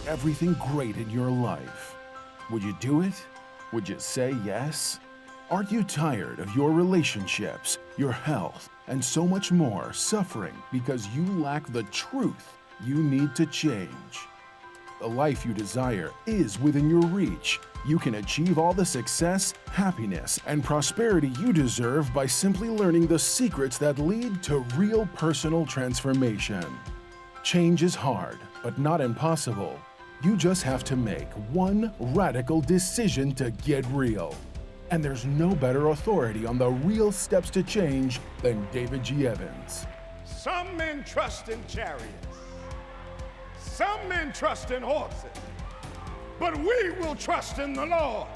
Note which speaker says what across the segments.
Speaker 1: everything great in your life. Would you do it? Would you say yes? Aren't you tired of your relationships, your health, and so much more suffering because you lack the truth you need to change? The life you desire is within your reach. You can achieve all the success, happiness, and prosperity you deserve by simply learning the secrets that lead to real personal transformation. Change is hard, but not impossible. You just have to make one radical decision to get real. And there's no better authority on the real steps to change than David G. Evans.
Speaker 2: Some men trust in chariots. Some men trust in horses. But we will trust in the Lord.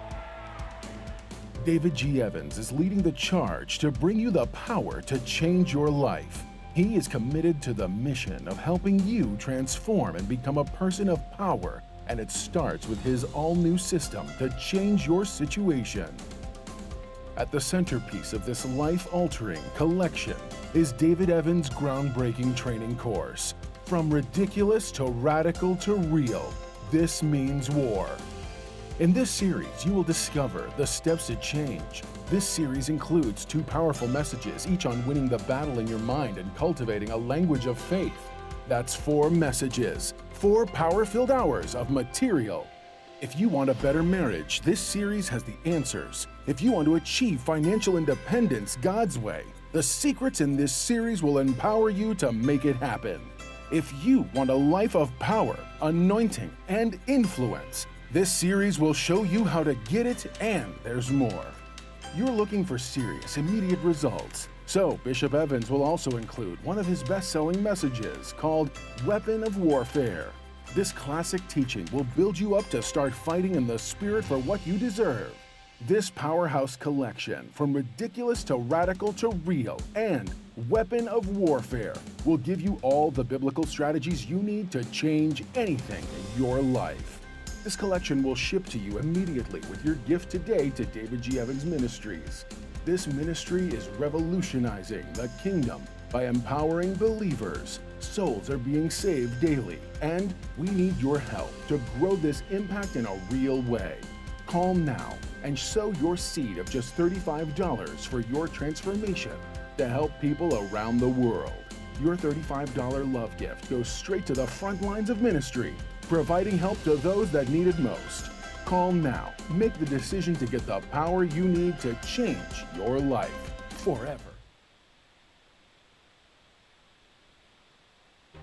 Speaker 1: David G. Evans is leading the charge to bring you the power to change your life. He is committed to the mission of helping you transform and become a person of power, and it starts with his all-new system to change your situation. At the centerpiece of this life-altering collection is David Evans' groundbreaking training course. From ridiculous to radical to real, this means war. In this series, you will discover the steps to change. This series includes 2 powerful messages, each on winning the battle in your mind and cultivating a language of faith. That's 4 messages, 4 power-filled hours of material. If you want a better marriage, this series has the answers. If you want to achieve financial independence God's way, the secrets in this series will empower you to make it happen. If you want a life of power, anointing, and influence, this series will show you how to get it, and there's more. You're looking for serious, immediate results. So Bishop Evans will also include one of his best-selling messages called Weapon of Warfare. This classic teaching will build you up to start fighting in the spirit for what you deserve. This powerhouse collection, from ridiculous to radical to real, and Weapon of Warfare, will give you all the biblical strategies you need to change anything in your life. This collection will ship to you immediately with your gift today to David G. Evans Ministries. This ministry is revolutionizing the kingdom by empowering believers. Souls are being saved daily, and we need your help to grow this impact in a real way. Call now and sow your seed of just $35 for your transformation to help people around the world. Your $35 love gift goes straight to the front lines of ministry, providing help to those that need it most. Call now. Make the decision to get the power you need to change your life forever.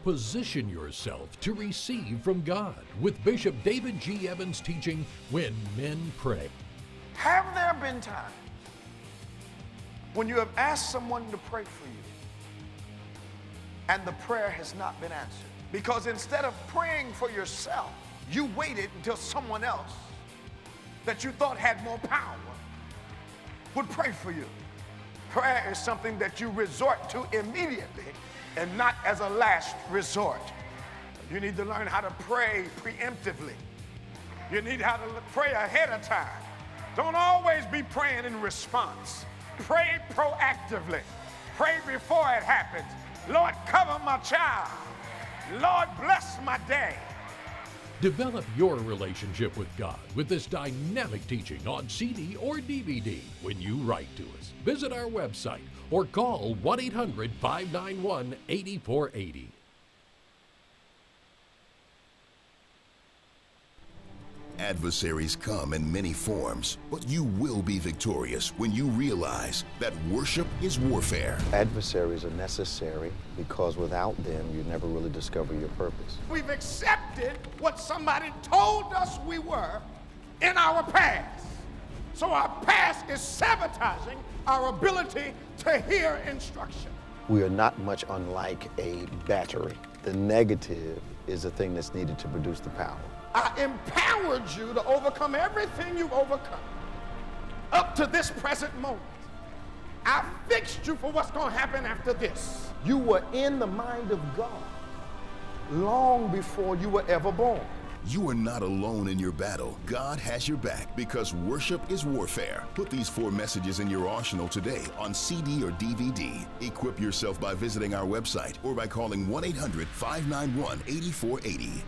Speaker 3: Position yourself to receive from God with Bishop David G. Evans teaching When Men Pray.
Speaker 2: Have there been times when you have asked someone to pray for you and the prayer has not been answered? Because instead of praying for yourself, you waited until someone else that you thought had more power would pray for you. Prayer is something that you resort to immediately and not as a last resort. You need to learn how to pray preemptively. You need how to pray ahead of time. Don't always be praying in response. Pray proactively. Pray before it happens. Lord, cover my child. Lord, bless my day.
Speaker 3: Develop your relationship with God with this dynamic teaching on CD or DVD when you write to us. Visit our website or call 1-800-591-8480.
Speaker 4: Adversaries come in many forms, but you will be victorious when you realize that worship is warfare.
Speaker 5: Adversaries are necessary because without them, you never really discover your purpose.
Speaker 2: We've accepted what somebody told us we were in our past. So our past is sabotaging our ability to hear instruction.
Speaker 5: We are not much unlike a battery. The negative is the thing that's needed to produce the power.
Speaker 2: I empowered you to overcome everything you've overcome up to this present moment. I fixed you for what's going to happen after this. You were in the mind of God long before you were ever born.
Speaker 4: You are not alone in your battle. God has your back because worship is warfare. Put these 4 messages in your arsenal today on CD or DVD. Equip yourself by visiting our website or by calling 1-800-591-8480.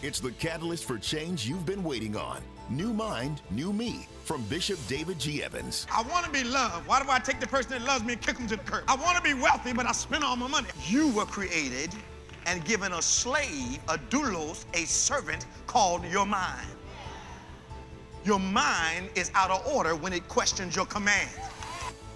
Speaker 4: It's the catalyst for change you've been waiting on. New Mind, New Me, from Bishop David G. Evans.
Speaker 6: I want to be loved. Why do I take the person that loves me and kick them to the curb? I want to be wealthy, but I spend all my money. You were created and given a slave, a doulos, a servant called your mind. Your mind is out of order when it questions your command.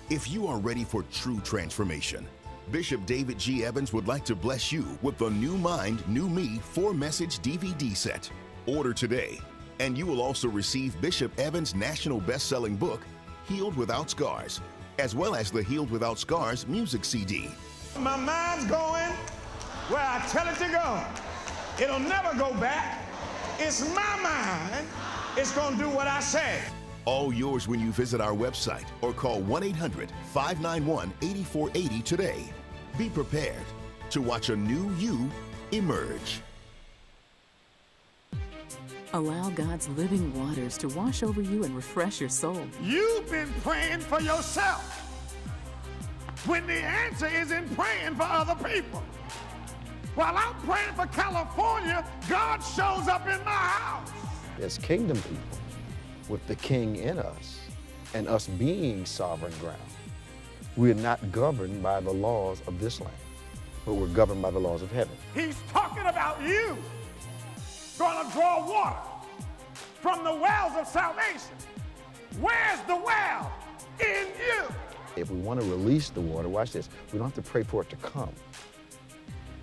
Speaker 4: If you are ready for true transformation, Bishop David G. Evans would like to bless you with the New Mind, New Me 4-message DVD set. Order today, and you will also receive Bishop Evans' national best-selling book, Healed Without Scars, as well as the Healed Without Scars music CD.
Speaker 6: My mind's going where I tell it to go. It'll never go back. It's my mind. It's going to do what I say.
Speaker 4: All yours when you visit our website or call 1-800-591-8480 today. Be prepared to watch a new you emerge.
Speaker 7: Allow God's living waters to wash over you and refresh your soul.
Speaker 6: You've been praying for yourself when the answer is in praying for other people. While I'm praying for California, God shows up in my house.
Speaker 5: As kingdom people, with the king in us and us being sovereign ground, we are not governed by the laws of this land, but we're governed by the laws of heaven.
Speaker 6: He's talking about you going to draw water from the wells of salvation. Where's the well? In you.
Speaker 5: If we want to release the water, watch this, we don't have to pray for it to come.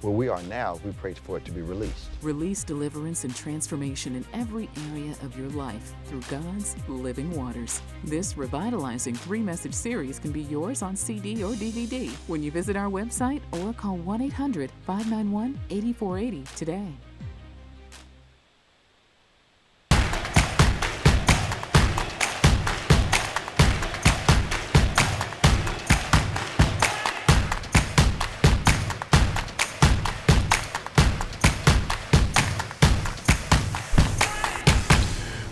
Speaker 5: Where we are now, we pray for it to be released.
Speaker 7: Release deliverance and transformation in every area of your life through God's living waters. This revitalizing 3-message series can be yours on CD or DVD when you visit our website or call 1-800-591-8480 today.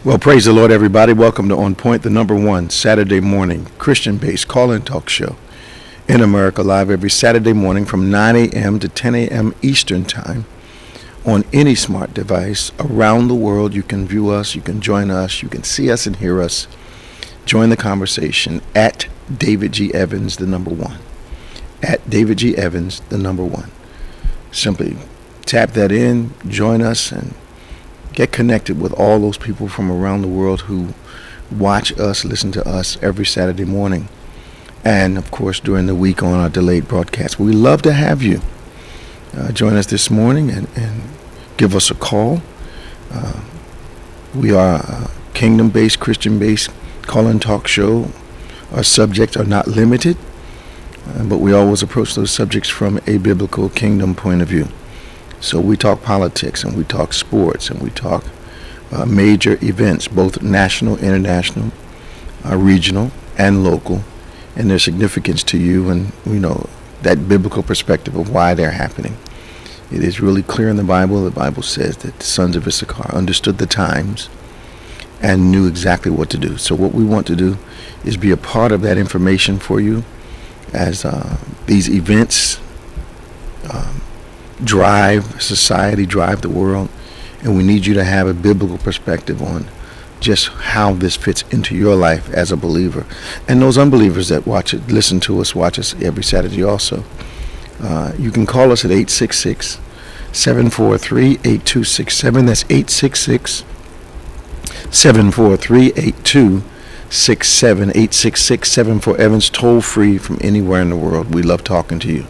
Speaker 8: Well, praise the Lord, everybody. Welcome to On Point, the #1 Saturday morning Christian-based call-in talk show in America, live every Saturday morning from 9 a.m. to 10 a.m. Eastern Time on any smart device around the world. You can view us, you can join us, you can see us and hear us. Join the conversation at David G. Evans, the #1. At David G. Evans, the #1. Simply tap that in, join us, and get connected with all those people from around the world who watch us, listen to us every Saturday morning, and of course during the week on our delayed broadcast. We love to have you join us this morning and give us a call. We are a kingdom-based, Christian-based call-in talk show. Our subjects are not limited, but we always approach those subjects from a biblical kingdom point of view. So we talk politics, and we talk sports, and we talk major events, both national, international, regional, and local, and their significance to you, and that biblical perspective of why they're happening. It is really clear in the Bible. The Bible says that the sons of Issachar understood the times and knew exactly what to do. So what we want to do is be a part of that information for you as these events drive society, drive the world, and we need you to have a biblical perspective on just how this fits into your life as a believer. And those unbelievers that watch it, listen to us, watch us every Saturday also. You can call us at 866-743-8267. That's 866-743-8267. 866-74-EVANS, toll free from anywhere in the world. We love talking to you.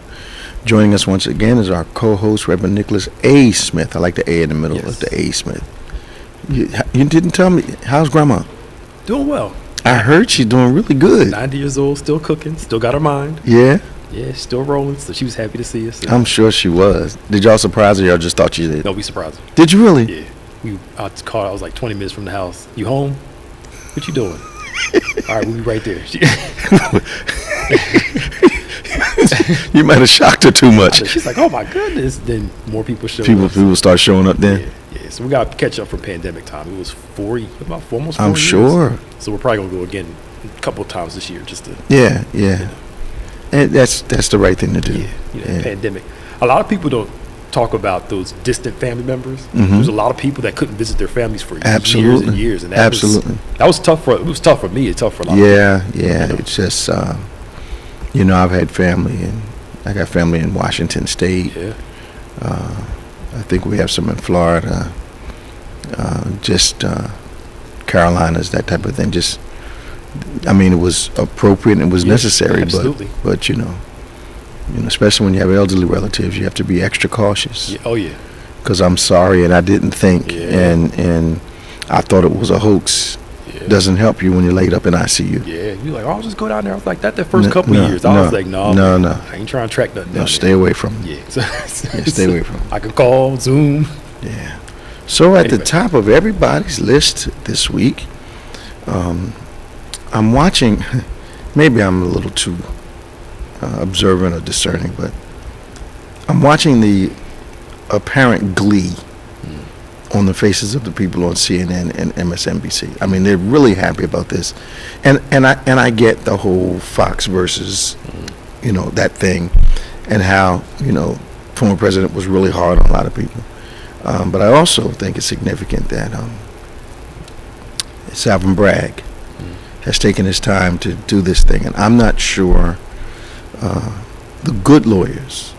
Speaker 8: Joining us once again is our co-host, Reverend Nicholas A. Smith. I like the A in the middle of the A. Smith. You didn't tell me, how's Grandma?
Speaker 9: Doing well.
Speaker 8: I heard she's doing really good.
Speaker 9: 90 years old, still cooking, still got her mind.
Speaker 8: Yeah?
Speaker 9: Yeah, still rolling, so she was happy to see us.
Speaker 8: I'm sure she was. Did y'all surprise her, or y'all just thought you did?
Speaker 9: No, we surprised her.
Speaker 8: Did you really?
Speaker 9: Yeah. I was like 20 minutes from the house. You home? What you doing? All right, we'll be right there.
Speaker 8: You might have shocked her too much.
Speaker 9: She's like, oh my goodness. Then more people showed up.
Speaker 8: People start showing up then.
Speaker 9: Yeah. So we got to catch up from pandemic time. It was almost 4 years.
Speaker 8: I'm sure.
Speaker 9: So we're probably going to go again a couple of times this year just to.
Speaker 8: Yeah. And that's the right thing to do.
Speaker 9: Yeah. Pandemic. A lot of people don't talk about those distant family members. There's a lot of people that couldn't visit their families for years and years, and that was tough for. It was tough for me. It's tough for a lot of people.
Speaker 8: Yeah. It's just I've had family, and I got family in Washington State.
Speaker 9: Yeah.
Speaker 8: I think we have some in Florida, Carolinas, that type of thing. It was appropriate and it was necessary,
Speaker 9: absolutely.
Speaker 8: but especially when you have elderly relatives, you have to be extra cautious.
Speaker 9: Yeah. Oh yeah.
Speaker 8: Because I'm sorry, and I didn't think, and I thought it was a hoax.
Speaker 9: Yeah.
Speaker 8: Doesn't help you when you're laid up in ICU.
Speaker 9: Yeah, you're like, I'll just go down there. I was like that the first couple of years. I was like, no, I ain't trying to track nothing.
Speaker 8: No, stay away from them.
Speaker 9: Yeah.
Speaker 8: Stay away from them.
Speaker 9: I can call, Zoom.
Speaker 8: Yeah. So at the top of everybody's list this week, I'm watching, maybe I'm a little too observant or discerning, but I'm watching the apparent glee on the faces of the people on CNN and MSNBC. I mean, they're really happy about this, and I get the whole Fox versus, that thing, and how former president was really hard on a lot of people, but I also think it's significant that Salvin Bragg has taken his time to do this thing, and I'm not sure the good lawyers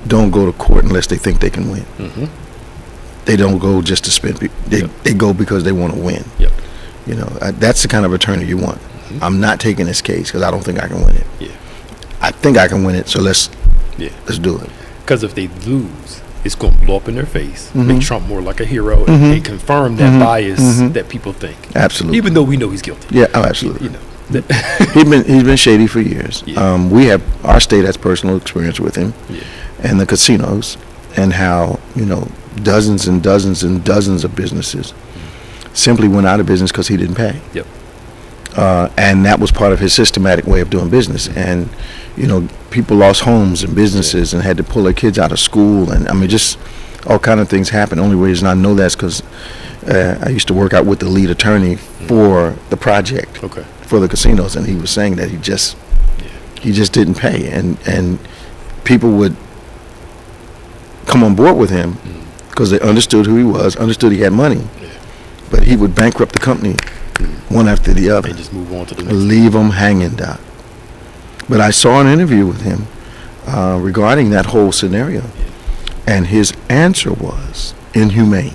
Speaker 8: don't go to court unless they think they can win. They don't go just to spend. They go because they want to win.
Speaker 9: Yep.
Speaker 8: That's the kind of attorney you want. I'm not taking this case because I don't think I can win it.
Speaker 9: Yeah.
Speaker 8: I think I can win it, so let's do it.
Speaker 9: Because if they lose, it's going to blow up in their face, make Trump more like a hero, and confirm that bias that people think.
Speaker 8: Absolutely.
Speaker 9: Even though we know he's guilty.
Speaker 8: Yeah. Oh, absolutely. He's been shady for years. Yeah. Our state has personal experience with him, and the casinos, and how dozens and dozens and dozens of businesses simply went out of business because he didn't pay.
Speaker 9: Yep.
Speaker 8: And that was part of his systematic way of doing business. And people lost homes and businesses and had to pull their kids out of school, and just all kind of things happened. The only reason I know that's because I used to work out with the lead attorney for the project for the casinos, and he was saying that he just didn't pay, and people would come on board with him because they understood who he was, understood he had money, but he would bankrupt the company one after the other
Speaker 9: and just move on to the next.
Speaker 8: Leave them hanging, Doc. But I saw an interview with him regarding that whole scenario, and his answer was inhumane.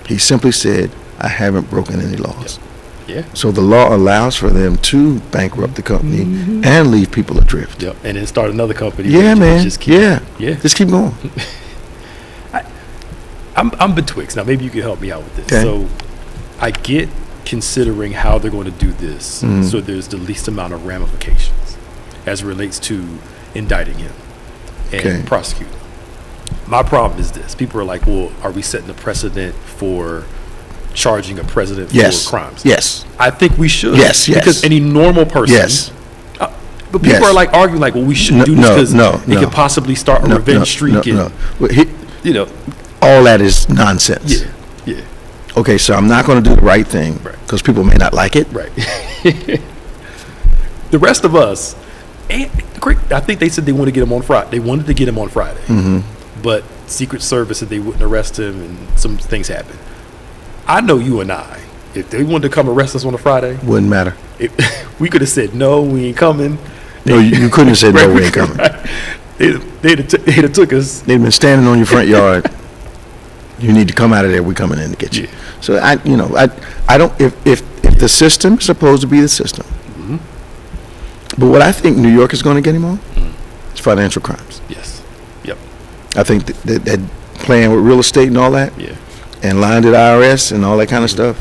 Speaker 8: He simply said, I haven't broken any laws.
Speaker 9: Yeah.
Speaker 8: So the law allows for them to bankrupt the company and leave people adrift.
Speaker 9: Yep. And then start another company.
Speaker 8: Yeah, man.
Speaker 9: Just keep
Speaker 8: going.
Speaker 9: I'm betwixt. Now, maybe you can help me out with this.
Speaker 8: Okay.
Speaker 9: So I get considering how they're going to do this so there's the least amount of ramifications as it relates to indicting him and prosecuting him. My problem is this. People are like, well, are we setting a precedent for charging a president for crimes?
Speaker 8: Yes.
Speaker 9: I think we should.
Speaker 8: Yes.
Speaker 9: Because any normal person.
Speaker 8: Yes.
Speaker 9: But people are like arguing like, well, we shouldn't do this because it could possibly start a revenge streak.
Speaker 8: Well, all that is nonsense.
Speaker 9: Yeah.
Speaker 8: Okay, so I'm not going to do the right thing because people may not like it.
Speaker 9: Right. The rest of us, I think they said they wanted to get him on Friday. They wanted to get him on Friday, but Secret Service said they wouldn't arrest him, and some things happened. I know you and I, if they wanted to come arrest us on a Friday,
Speaker 8: wouldn't matter.
Speaker 9: We could have said no, we ain't coming.
Speaker 8: No, you couldn't have said no, we ain't coming.
Speaker 9: They'd have took us.
Speaker 8: They'd been standing on your front yard. You need to come out of there. We're coming in to get you.
Speaker 9: Yeah.
Speaker 8: So I don't. If the system is supposed to be the system, but what I think New York is going to get him on is financial crimes.
Speaker 9: Yes. Yep.
Speaker 8: I think that playing with real estate and all that.
Speaker 9: Yeah.
Speaker 8: And lying to the IRS and all that kind of stuff.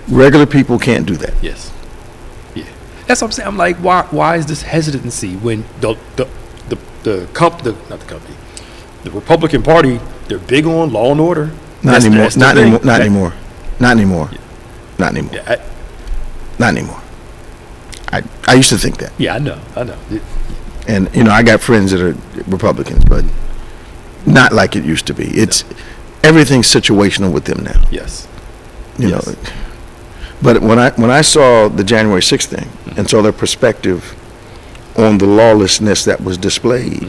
Speaker 8: Regular people can't do that.
Speaker 9: Yes. Yeah. That's what I'm saying. I'm like, why is this hesitancy when the Republican Party, they're big on law and order.
Speaker 8: Not anymore. Not anymore. I used to think that.
Speaker 9: Yeah, I know.
Speaker 8: And I got friends that are Republicans, but not like it used to be. It's everything's situational with them now.
Speaker 9: Yes.
Speaker 8: You know. But when I saw the January 6th thing and saw their perspective on the lawlessness that was displayed,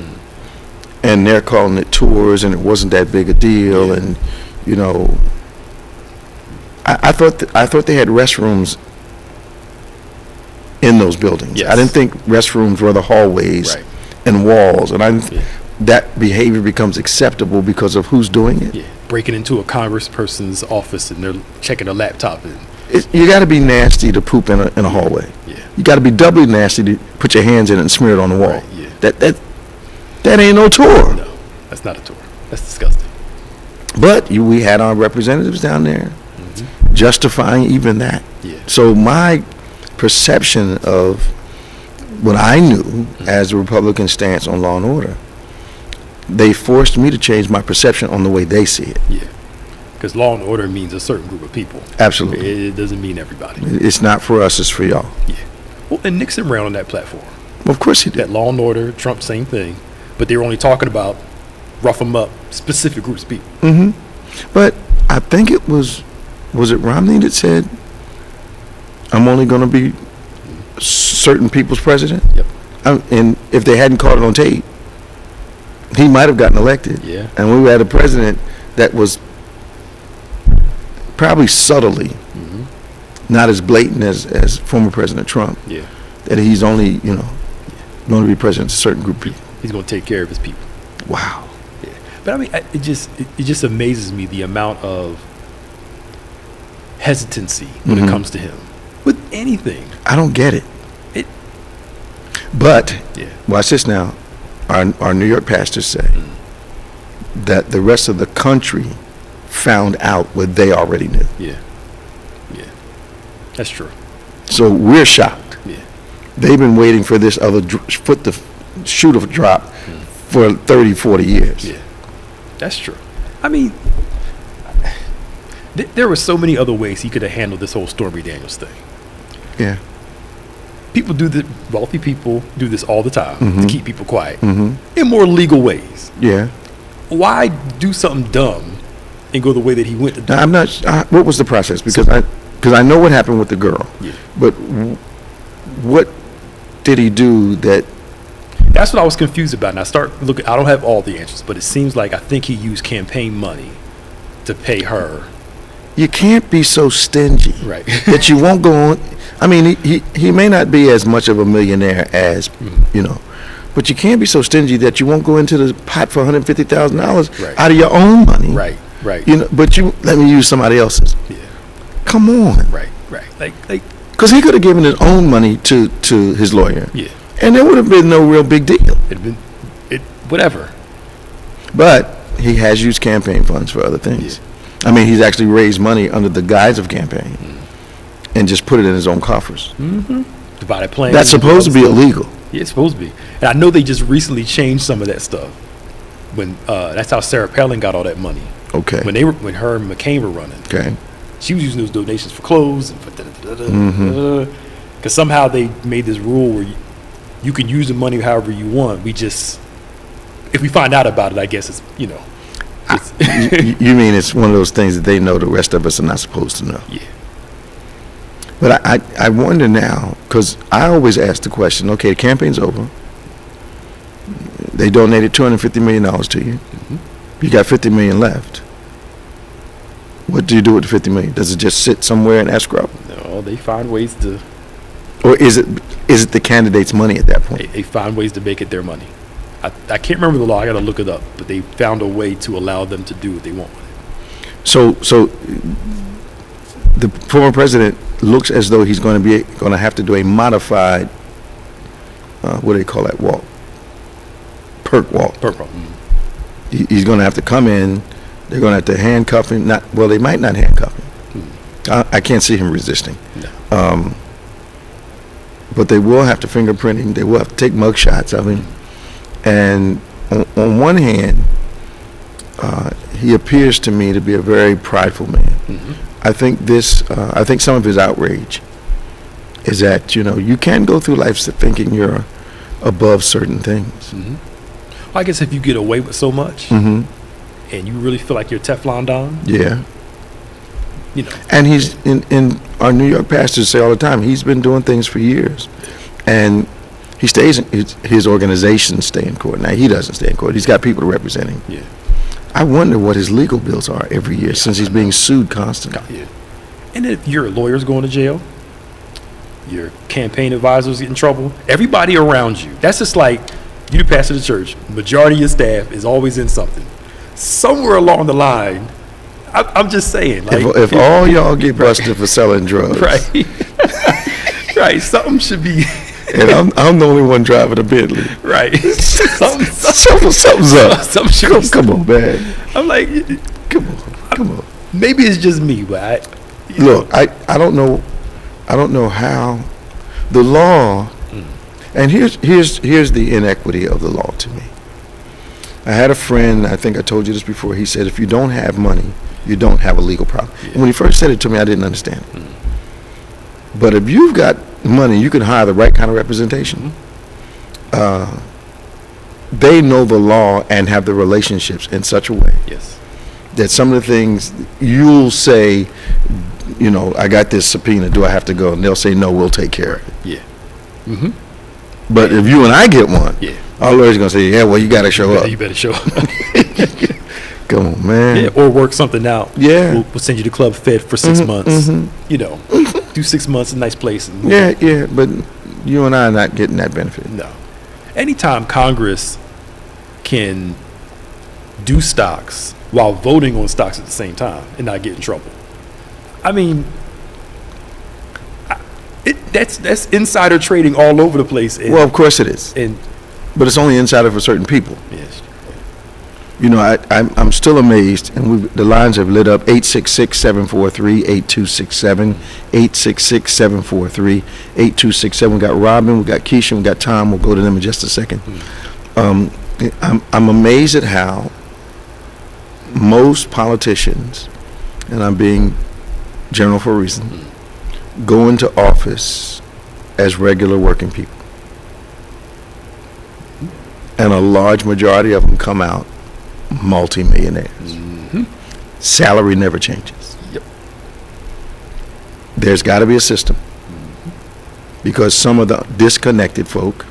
Speaker 8: and they're calling it tours, and it wasn't that big a deal, and you know, I thought they had restrooms in those buildings.
Speaker 9: Yes.
Speaker 8: I didn't think restrooms were the hallways and walls, and that behavior becomes acceptable because of who's doing it.
Speaker 9: Yeah, breaking into a congressperson's office and they're checking a laptop in.
Speaker 8: You got to be nasty to poop in a hallway.
Speaker 9: Yeah.
Speaker 8: You got to be doubly nasty to put your hands in it and smear it on the wall.
Speaker 9: Right, yeah.
Speaker 8: That ain't no tour.
Speaker 9: No, that's not a tour. That's disgusting.
Speaker 8: But we had our representatives down there justifying even that.
Speaker 9: Yeah.
Speaker 8: So my perception of what I knew as a Republican stance on law and order, they forced me to change my perception on the way they see it.
Speaker 9: Yeah. Because law and order means a certain group of people.
Speaker 8: Absolutely.
Speaker 9: It doesn't mean everybody.
Speaker 8: It's not for us, it's for y'all.
Speaker 9: Yeah. Well, and Nixon ran on that platform.
Speaker 8: Of course he did.
Speaker 9: That law and order, Trump, same thing. But they were only talking about rough them up, specific groups of people.
Speaker 8: But I think it was it Romney that said, I'm only going to be certain people's president?
Speaker 9: Yep.
Speaker 8: And if they hadn't caught it on tape, he might have gotten elected.
Speaker 9: Yeah.
Speaker 8: And we had a president that was probably subtly, not as blatant as former President Trump.
Speaker 9: Yeah.
Speaker 8: That he's only, going to be president of a certain group of people.
Speaker 9: He's going to take care of his people.
Speaker 8: Wow.
Speaker 9: Yeah. But I mean, it just amazes me the amount of hesitancy when it comes to him with anything.
Speaker 8: I don't get it. But watch this now. Our New York pastors say that the rest of the country found out what they already knew.
Speaker 9: Yeah. Yeah. That's true.
Speaker 8: So we're shocked.
Speaker 9: Yeah.
Speaker 8: They've been waiting for this other foot to shoot a drop for 30, 40 years.
Speaker 9: Yeah. That's true. I mean, there were so many other ways he could have handled this whole Stormy Daniels thing.
Speaker 8: Yeah.
Speaker 9: People do this, wealthy people do this all the time to keep people quiet in more legal ways.
Speaker 8: Yeah.
Speaker 9: Why do something dumb and go the way that he went to do?
Speaker 8: Now, I'm not. What was the process? Because I know what happened with the girl.
Speaker 9: Yeah.
Speaker 8: But what did he do that?
Speaker 9: That's what I was confused about. And I start looking. I don't have all the answers, but it seems like I think he used campaign money to pay her.
Speaker 8: You can't be so stingy,
Speaker 9: Right.
Speaker 8: that you won't go on. I mean, he may not be as much of a millionaire as but you can't be so stingy that you won't go into the pot for $150,000 out of your own money.
Speaker 9: Right. Right.
Speaker 8: But you let me use somebody else's.
Speaker 9: Yeah.
Speaker 8: Come on.
Speaker 9: Right. Right. Like.
Speaker 8: Because he could have given his own money to his lawyer.
Speaker 9: Yeah.
Speaker 8: And there would have been no real big deal.
Speaker 9: It'd been whatever.
Speaker 8: But he has used campaign funds for other things.
Speaker 9: Yeah.
Speaker 8: I mean, he's actually raised money under the guise of campaign and just put it in his own coffers.
Speaker 9: Divided plans.
Speaker 8: That's supposed to be illegal.
Speaker 9: Yeah, it's supposed to be. And I know they just recently changed some of that stuff. When that's how Sarah Palin got all that money.
Speaker 8: Okay.
Speaker 9: When her and McCain were running.
Speaker 8: Okay.
Speaker 9: She was using those donations for clothes and for because somehow they made this rule where you can use the money however you want. If we find out about it, I guess it's
Speaker 8: You mean it's one of those things that they know the rest of us are not supposed to know?
Speaker 9: Yeah.
Speaker 8: But I wonder now, because I always ask the question, okay, the campaign's over. They donated $250 million to you. You got $50 million left. What do you do with the $50 million? Does it just sit somewhere in escrow?
Speaker 9: No, they find ways to.
Speaker 8: Or is it the candidate's money at that point?
Speaker 9: They find ways to make it their money. I can't remember the law. I got to look it up. But they found a way to allow them to do what they want with it.
Speaker 8: So the former president looks as though he's going to have to do a modified, what do they call that walk? Perk walk.
Speaker 9: Perk walk.
Speaker 8: He's going to have to come in. They're going to have to handcuff him. They might not handcuff him. I can't see him resisting.
Speaker 9: No.
Speaker 8: But they will have to fingerprint him. They will have to take mug shots of him. And on one hand, he appears to me to be a very prideful man. I think some of his outrage is that you can go through life thinking you're above certain things.
Speaker 9: Well, I guess if you get away with so much, and you really feel like you're Teflon Don,
Speaker 8: yeah. And he's in our New York pastors say all the time, he's been doing things for years, and He stays in his organizations stay in court. Now he doesn't stay in court. He's got people to represent him.
Speaker 9: Yeah.
Speaker 8: I wonder what his legal bills are every year since he's being sued constantly.
Speaker 9: Yeah. And if your lawyer's going to jail, your campaign advisors get in trouble, everybody around you. That's just like you the pastor of the church. Majority of your staff is always in something. Somewhere along the line, I'm just saying. Like,
Speaker 8: if all y'all get busted for selling drugs.
Speaker 9: Right. Right. Something should be.
Speaker 8: And I'm the only one driving a Bentley.
Speaker 9: Right.
Speaker 8: Something's up. Come on, man.
Speaker 9: I'm like,
Speaker 8: come on.
Speaker 9: Maybe it's just me, but
Speaker 8: I don't know how the law. And here's the inequity of the law to me. I had a friend, I think I told you this before, he said, if you don't have money, you don't have a legal problem. Yeah. And when he first said it to me, I didn't understand it. But if you've got money, you can hire the right kind of representation. They know the law and have the relationships in such a way that some of the things you'll say, I got this subpoena, do I have to go? And they'll say, no, we'll take care of it.
Speaker 9: Yeah. Mm-hmm.
Speaker 8: But if you and I get one, our lawyer's going to say, yeah, well, you got to show up.
Speaker 9: You better show up.
Speaker 8: Come on, man.
Speaker 9: Yeah, or work something out.
Speaker 8: Yeah.
Speaker 9: We'll send you to Club Fed for 6 months. Do 6 months in a nice place. And
Speaker 8: yeah, but you and I are not getting that benefit.
Speaker 9: No. Anytime Congress can do stocks while voting on stocks at the same time and not get in trouble. I mean, that's insider trading all over the place.
Speaker 8: Well, of course it is. But it's only insider for certain people.
Speaker 9: Yes.
Speaker 8: I'm still amazed, and the lines have lit up. 866-743-8267, 866-743-8267. We got Robin, we got Keisha, we got Tom. We'll go to them in just a second. I'm amazed at how most politicians, and I'm being general for a reason, go into office as regular working people. And a large majority of them come out multi-millionaires. Salary never changes.
Speaker 9: Yep.
Speaker 8: There's got to be a system, because some of the disconnected folk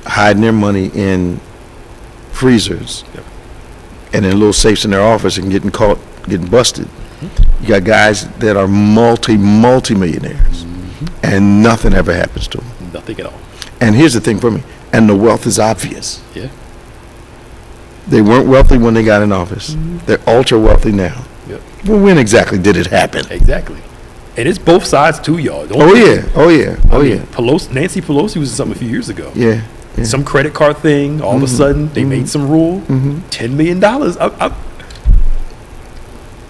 Speaker 8: hiding their money in freezers and in little safes in their office and getting caught, getting busted. You got guys that are multi-millionaires and nothing ever happens to them.
Speaker 9: Nothing at all.
Speaker 8: And here's the thing for me, and the wealth is obvious.
Speaker 9: Yeah.
Speaker 8: They weren't wealthy when they got in office. They're ultra wealthy now.
Speaker 9: Yep.
Speaker 8: Well, when exactly did it happen?
Speaker 9: Exactly. And it's both sides too, y'all.
Speaker 8: Oh yeah.
Speaker 9: Nancy Pelosi was in something a few years ago.
Speaker 8: Yeah.
Speaker 9: Some credit card thing. All of a sudden, they made some rule. $10 million.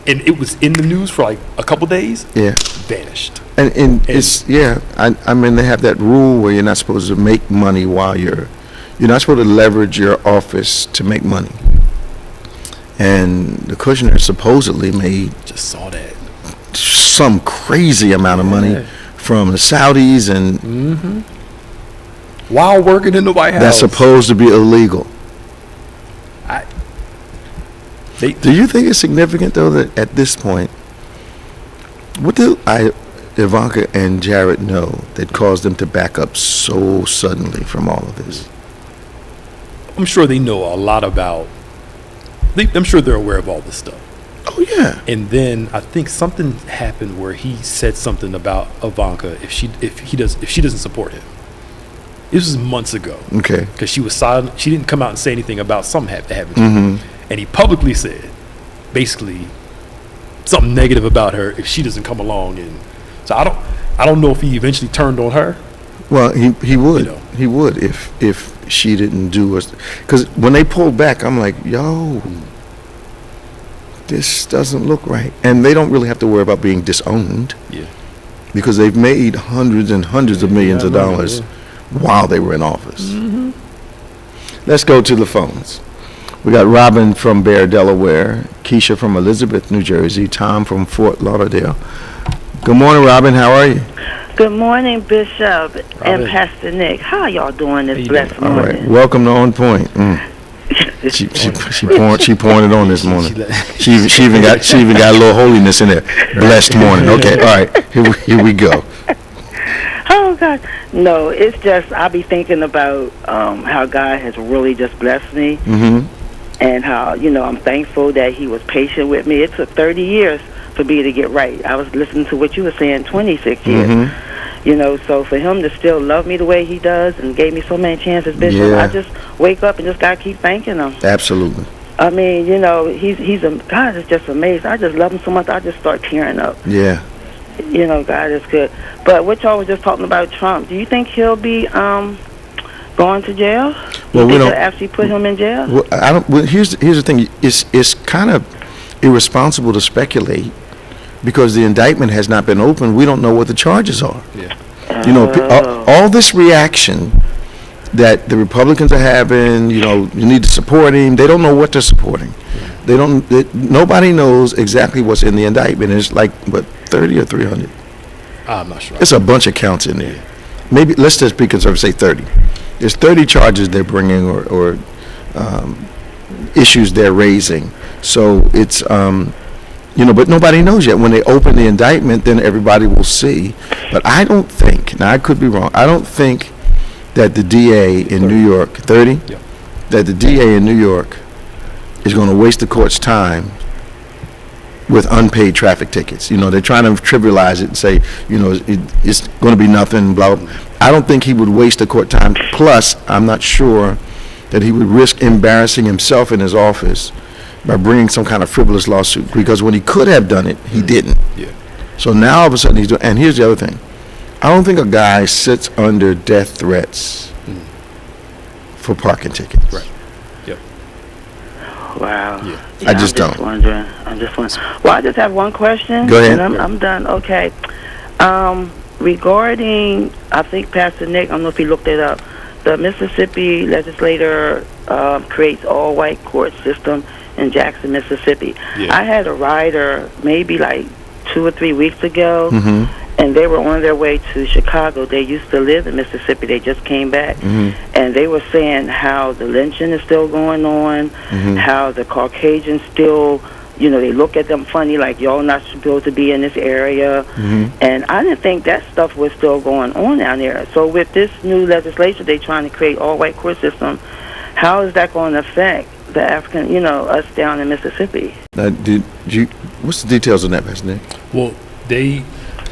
Speaker 9: And it was in the news for like a couple days.
Speaker 8: Yeah.
Speaker 9: Vanished.
Speaker 8: And it's I mean, they have that rule where you're not supposed to make money while you're not supposed to leverage your office to make money. And the Kushner supposedly made
Speaker 9: just saw that
Speaker 8: some crazy amount of money from the Saudis and
Speaker 9: while working in the White House.
Speaker 8: That's supposed to be illegal. Do you think it's significant though that at this point, what do Ivanka and Jared know that caused them to back up so suddenly from all of this?
Speaker 9: I'm sure they know a lot about. I'm sure they're aware of all this stuff.
Speaker 8: Oh yeah.
Speaker 9: And then I think something happened where he said something about Ivanka if she doesn't support him. This was months ago.
Speaker 8: Okay.
Speaker 9: Because she was silent. She didn't come out and say anything about something that happened to her. And he publicly said, basically, something negative about her if she doesn't come along. And so I don't know if he eventually turned on her.
Speaker 8: Well, he would. He would if she didn't do us. Because when they pulled back, I'm like, yo, this doesn't look right. And they don't really have to worry about being disowned.
Speaker 9: Yeah.
Speaker 8: Because they've made hundreds and hundreds of millions of dollars while they were in office. Let's go to the phones. We got Robin from Bear, Delaware, Keisha from Elizabeth, New Jersey, Tom from Fort Lauderdale. Good morning, Robin. How are you?
Speaker 10: Good morning, Bishop and Pastor Nick. How are y'all doing this blessed morning?
Speaker 8: All right. Welcome to OnPointe. She pouring it on this morning. She even got a little holiness in there. Blessed morning. Okay. All right. Here we go.
Speaker 10: Oh Oh God, no! It's just I be thinking about how God has really just blessed me, and how I'm thankful that He was patient with me. It took 30 years for me to get right. I was listening to what you were saying, 26 years. So for Him to still love me the way He does and gave me so many chances, Bishop, I just wake up and just gotta keep thanking Him.
Speaker 8: Absolutely.
Speaker 10: I mean, God is just amazing. I just love Him so much. I just start tearing up.
Speaker 8: Yeah.
Speaker 10: God is good. But what y'all was just talking about Trump, do you think he'll be going to jail?
Speaker 8: Well, we don't
Speaker 10: actually put him in jail.
Speaker 8: Well, I don't. Well, here's the thing. It's kind of irresponsible to speculate because the indictment has not been opened. We don't know what the charges are. Yeah. All this reaction that the Republicans are having. You need to support him. They don't know what they're supporting. They don't. Nobody knows exactly what's in the indictment. It's like 30 or 300.
Speaker 9: I'm not sure.
Speaker 8: It's a bunch of counts in there. Maybe let's just be conservative. Say 30. There's 30 charges they're bringing or issues they're raising. So it's but nobody knows yet. When they open the indictment, then everybody will see. But I don't think. Now I could be wrong. I don't think that the DA in New York 30.
Speaker 9: Yep. That
Speaker 8: the DA in New York is going to waste the court's time with unpaid traffic tickets. They're trying to trivialize it and say, it's going to be nothing, blah, blah. I don't think he would waste the court time. Plus, I'm not sure that he would risk embarrassing himself in his office by bringing some kind of frivolous lawsuit, because when he could have done it, he didn't.
Speaker 9: Yeah.
Speaker 8: So now all of a sudden he's doing, and here's the other thing. I don't think a guy sits under death threats for parking tickets.
Speaker 9: Right. Yep.
Speaker 10: Wow.
Speaker 8: Yeah. I just don't.
Speaker 10: I'm just wondering. Well, I just have one question.
Speaker 8: Go ahead.
Speaker 10: And I'm done. Okay. Regarding, I think Pastor Nick, I don't know if he looked it up, the Mississippi legislator creates all-white court system in Jackson, Mississippi. Yeah. I had a rider maybe like 2 or 3 weeks ago, and they were on their way to Chicago. They used to live in Mississippi. They just came back, and they were saying how the lynching is still going on, how the Caucasians still, they look at them funny, like y'all not supposed to be in this area, and I didn't think that stuff was still going on down there. So with this new legislation, they're trying to create all-white court system. How is that going to affect the African, us down in Mississippi?
Speaker 8: What's the details on that, Pastor Nick?
Speaker 9: Well,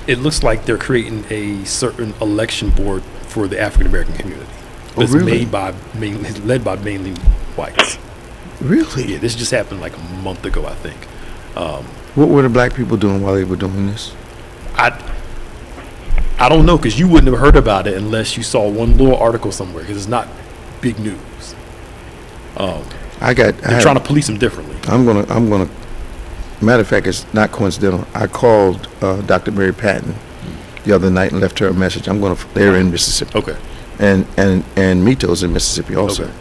Speaker 9: it looks like they're creating a certain election board for the African American community. But it's
Speaker 8: really?
Speaker 9: led by mainly whites.
Speaker 8: Really?
Speaker 9: Yeah, this just happened like a month ago, I think.
Speaker 8: What were the black people doing while they were doing this?
Speaker 9: I don't know, because you wouldn't have heard about it unless you saw one little article somewhere, because it's not big news. They're trying to police them differently.
Speaker 8: I'm gonna. Matter of fact, it's not coincidental. I called Dr. Mary Patton the other night and left her a message. They're in Mississippi.
Speaker 9: Okay.
Speaker 8: And Mito's in Mississippi also.
Speaker 9: Okay.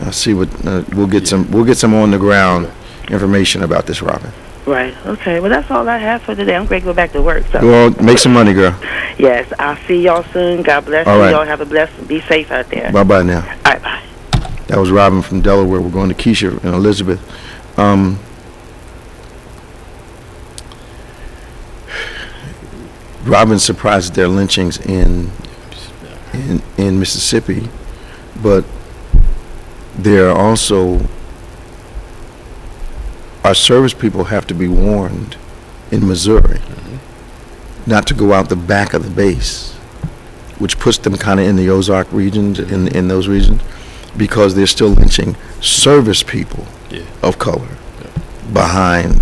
Speaker 8: I'll see what we'll get some on the ground information about this, Robin.
Speaker 10: Right. Okay. Well, that's all I have for today. I'm ready to go back to work. So.
Speaker 8: Well, make some money, girl.
Speaker 10: Yes. I'll see y'all soon. God bless
Speaker 8: all
Speaker 10: you.
Speaker 8: Right.
Speaker 10: Y'all have a blessed. Be safe out there.
Speaker 8: Bye now.
Speaker 10: All right. Bye.
Speaker 8: That was Robin from Delaware. We're going to Keisha and Elizabeth. Robin's surprised at their lynchings in Mississippi, but there are also, our service people have to be warned in Missouri not to go out the back of the base, which puts them kind of in the Ozark regions, in those regions, because they're still lynching service people of color behind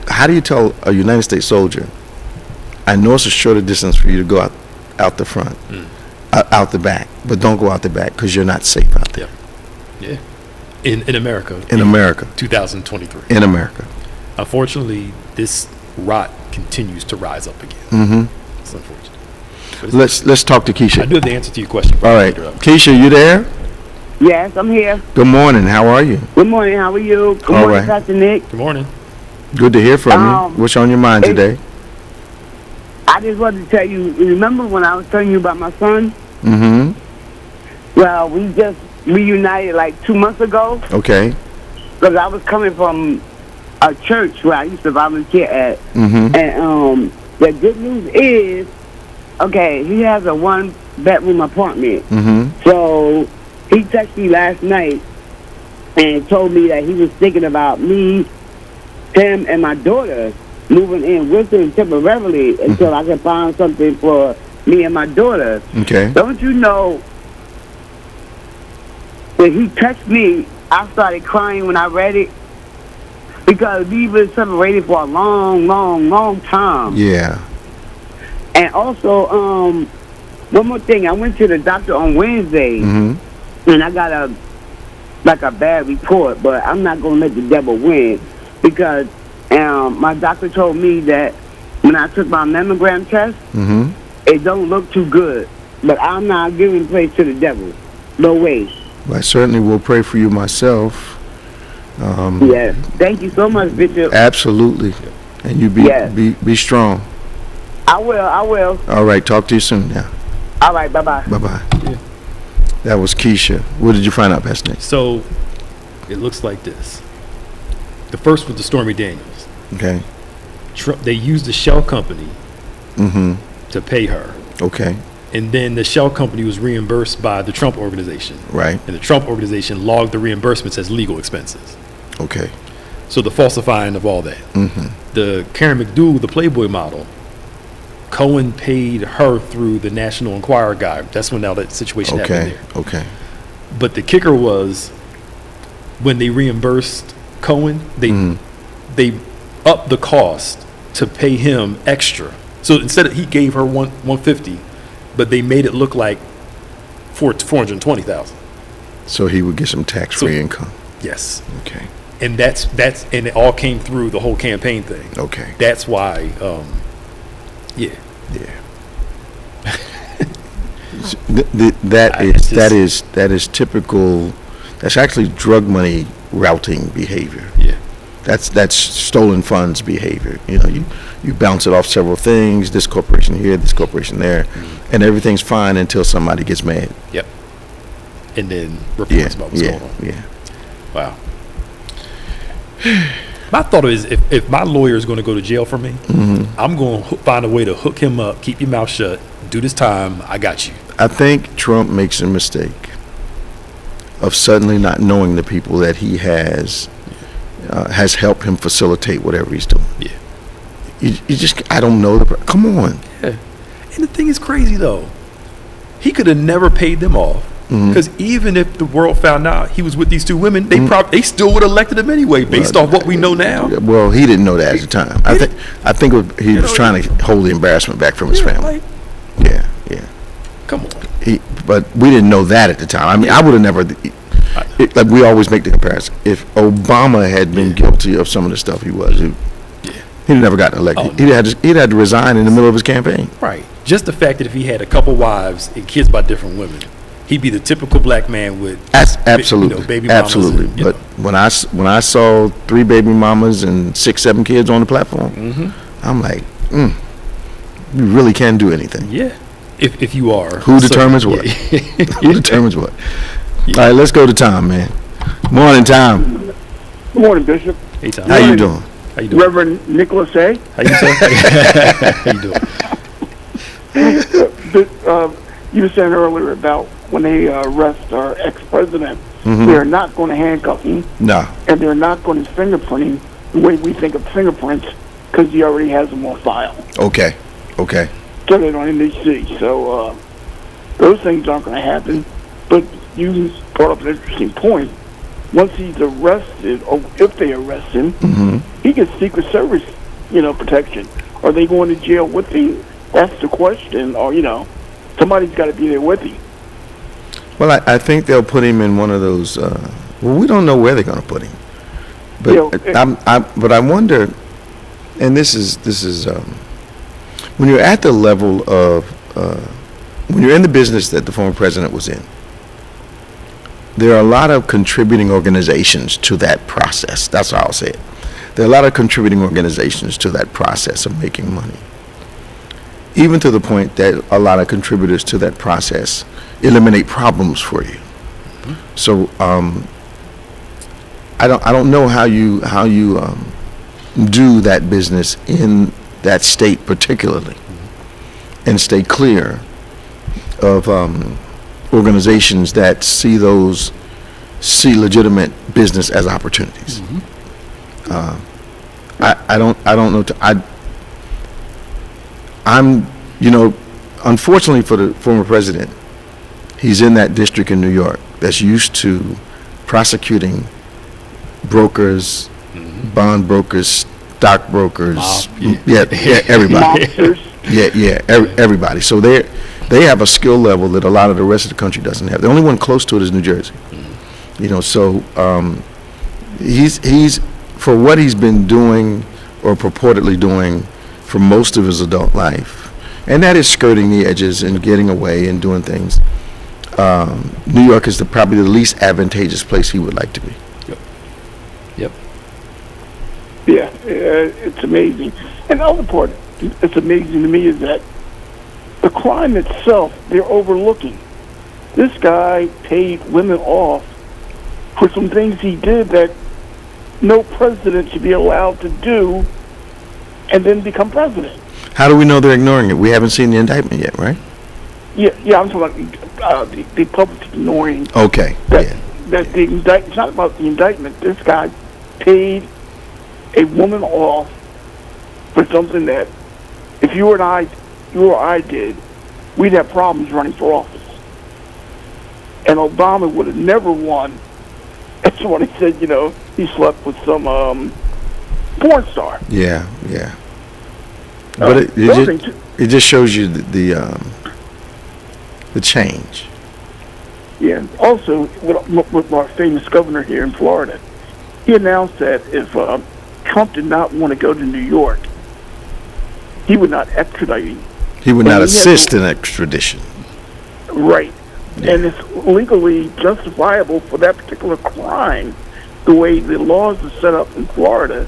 Speaker 8: how do you tell a United States soldier, I know it's a shorter distance for you to go out the front, out the back, but don't go out the back because you're not safe out there.
Speaker 9: Yeah. In America.
Speaker 8: In America.
Speaker 9: 2023.
Speaker 8: In America.
Speaker 9: Unfortunately, this rot continues to rise up again. It's unfortunate.
Speaker 8: Let's talk to Keisha.
Speaker 9: I do have the answer to your question.
Speaker 8: All right. Keisha, you there?
Speaker 11: Yes, I'm here.
Speaker 8: Good morning. How are you?
Speaker 11: Good morning. How are you? Good
Speaker 8: All
Speaker 11: morning,
Speaker 8: right.
Speaker 11: Pastor Nick.
Speaker 9: Good morning.
Speaker 8: Good to hear from you. What's on your mind today?
Speaker 11: I just wanted to tell you, remember when I was telling you about my son? Well, we just reunited like 2 months ago.
Speaker 8: Okay.
Speaker 11: Because I was coming from a church where I used to volunteer at. And the good news is okay, he has a 1-bedroom apartment.
Speaker 8: Mm-hmm.
Speaker 11: So he texted me last night and told me that he was thinking about me, him, and my daughter moving in with him temporarily until I can find something for me and my daughter.
Speaker 8: Okay.
Speaker 11: Don't you know, when he texted me, I started crying when I read it because we've been separated for a long time.
Speaker 8: Yeah.
Speaker 11: And also, one more thing. I went to the doctor on Wednesday, and I got a bad report, but I'm not going to let the devil win because my doctor told me that when I took my mammogram test, it don't look too good. But I'm not giving place to the devil. No way.
Speaker 8: Well, I certainly will pray for you myself.
Speaker 11: Yes. Thank you so much, Bishop.
Speaker 8: Absolutely. And you be strong.
Speaker 11: I will.
Speaker 8: All right. Talk to you soon now.
Speaker 11: All right. Bye-bye.
Speaker 8: Bye-bye. Yeah. That was Keisha. What did you find out, Bethany?
Speaker 9: So it looks like this. The first was the Stormy Daniels.
Speaker 8: Okay.
Speaker 9: They used the shell company to pay her.
Speaker 8: Okay.
Speaker 9: And then the shell company was reimbursed by the Trump organization.
Speaker 8: Right.
Speaker 9: And the Trump organization logged the reimbursements as legal expenses.
Speaker 8: Okay.
Speaker 9: So the falsifying of all that. The Karen McDougal, the Playboy model, Cohen paid her through the National Enquirer guy. That's when now that situation happened there.
Speaker 8: Okay.
Speaker 9: But the kicker was when they reimbursed Cohen, they upped the cost to pay him extra. So instead of he gave her $150, but they made it look like $420,000.
Speaker 8: So he would get some tax-free income.
Speaker 9: Yes.
Speaker 8: Okay.
Speaker 9: And that's and it all came through the whole campaign thing.
Speaker 8: Okay.
Speaker 9: That's why. Yeah.
Speaker 8: That is typical. That's actually drug money routing behavior.
Speaker 9: Yeah.
Speaker 8: That's stolen funds behavior. You know, you bounce it off several things. This corporation here, this corporation there, and everything's fine until somebody gets mad.
Speaker 9: Yep. And then reports about what's going on.
Speaker 8: Yeah.
Speaker 9: Wow. My thought is, if my lawyer is going to go to jail for me, I'm going to find a way to hook him up, keep your mouth shut, do this time. I got you.
Speaker 8: I think Trump makes a mistake of suddenly not knowing the people that he has helped him facilitate whatever he's doing.
Speaker 9: Yeah.
Speaker 8: You just, I don't know. Come on.
Speaker 9: Yeah. And the thing is crazy, though. He could have never paid them off. Because even if the world found out he was with these two women, they still would have elected him anyway, based on what we know now.
Speaker 8: Well, he didn't know that at the time. I think he was trying to hold the embarrassment back from his family. Yeah.
Speaker 9: Come on.
Speaker 8: But we didn't know that at the time. I mean, I would have never. Like we always make the comparison. If Obama had been guilty of some of the stuff he was, he'd never gotten elected. He'd had to resign in the middle of his campaign.
Speaker 9: Right. Just the fact that if he had a couple wives and kids by different women, he'd be the typical black man with
Speaker 8: absolutely,
Speaker 9: baby mamas.
Speaker 8: Absolutely. But when I saw 3 baby mamas and 6-7 kids on the platform, I'm like, you really can't do anything.
Speaker 9: Yeah. If you are.
Speaker 8: Who determines what? Who determines what? Yeah. All right, let's go to Tom, man. Morning, Tom.
Speaker 12: Good morning, Bishop.
Speaker 9: Hey, Tom.
Speaker 8: How you doing?
Speaker 12: How you doing? Reverend Nicholas A.
Speaker 9: How you doing? How you doing?
Speaker 12: You were saying earlier about when they arrest our ex-president, they're not going to handcuff him.
Speaker 8: No.
Speaker 12: And they're not going to fingerprint him the way we think of fingerprints because he already has them on file.
Speaker 8: Okay.
Speaker 12: So they don't need to see. So those things aren't going to happen. But you brought up an interesting point. Once he's arrested, or if they arrest him, he gets Secret Service, protection. Are they going to jail with him? That's the question. Or, somebody's got to be there with him.
Speaker 8: Well, I think they'll put him in one of those. We don't know where they're going to put him. But but I wonder, and this is when you're at the level of when you're in the business that the former president was in. There are a lot of contributing organizations to that process. That's how I'll say it. There are a lot of contributing organizations to that process of making money. Even to the point that a lot of contributors to that process eliminate problems for you. So I don't know how you do that business in that state particularly. and stay clear of organizations that see legitimate business as opportunities. I don't know. I'm, unfortunately for the former president, he's in that district in New York that's used to prosecuting brokers, bond brokers, stock brokers, everybody. Everybody. So they have a skill level that a lot of the rest of the country doesn't have. The only one close to it is New Jersey. So he's for what he's been doing or purportedly doing for most of his adult life, and that is skirting the edges and getting away and doing things. New York is probably the least advantageous place he would like to be.
Speaker 9: Yep.
Speaker 12: Yeah, it's amazing. And the other part that's amazing to me is that the crime itself, they're overlooking. This guy paid women off for some things he did that no president should be allowed to do and then become president.
Speaker 8: How do we know they're ignoring it? We haven't seen the indictment yet, right?
Speaker 12: Yeah, I'm talking about the public ignoring.
Speaker 8: Okay.
Speaker 12: That it's not about the indictment. This guy paid a woman off for something that if you or I did, we'd have problems running for office. And Obama would have never won. And somebody said, he slept with some porn star.
Speaker 8: Yeah. But it just shows you the change.
Speaker 12: Yeah. Also, with our famous governor here in Florida, he announced that if Trump did not want to go to New York, he would not extradite him.
Speaker 8: He would not assist in extradition.
Speaker 12: Right. Yeah. And it's legally justifiable for that particular crime. The way the laws are set up in Florida,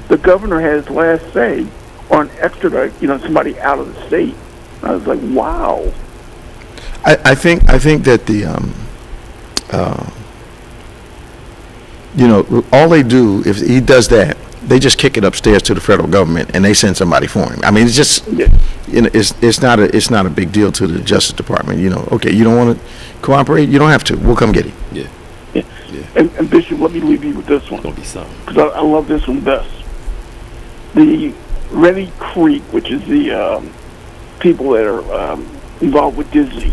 Speaker 12: the governor has last say on extradite, somebody out of the state. I was like, wow.
Speaker 8: I think that the all they do if he does that, they just kick it upstairs to the federal government and they send somebody for him. I mean, it's just it's not a big deal to the Justice Department. Okay, you don't want to cooperate, you don't have to. We'll come get him.
Speaker 9: Yeah.
Speaker 12: And Bishop, let me leave you with this one.
Speaker 9: Gonna be something.
Speaker 12: Because I love this one best. The Rennie Creek, which is the people that are involved with Disney,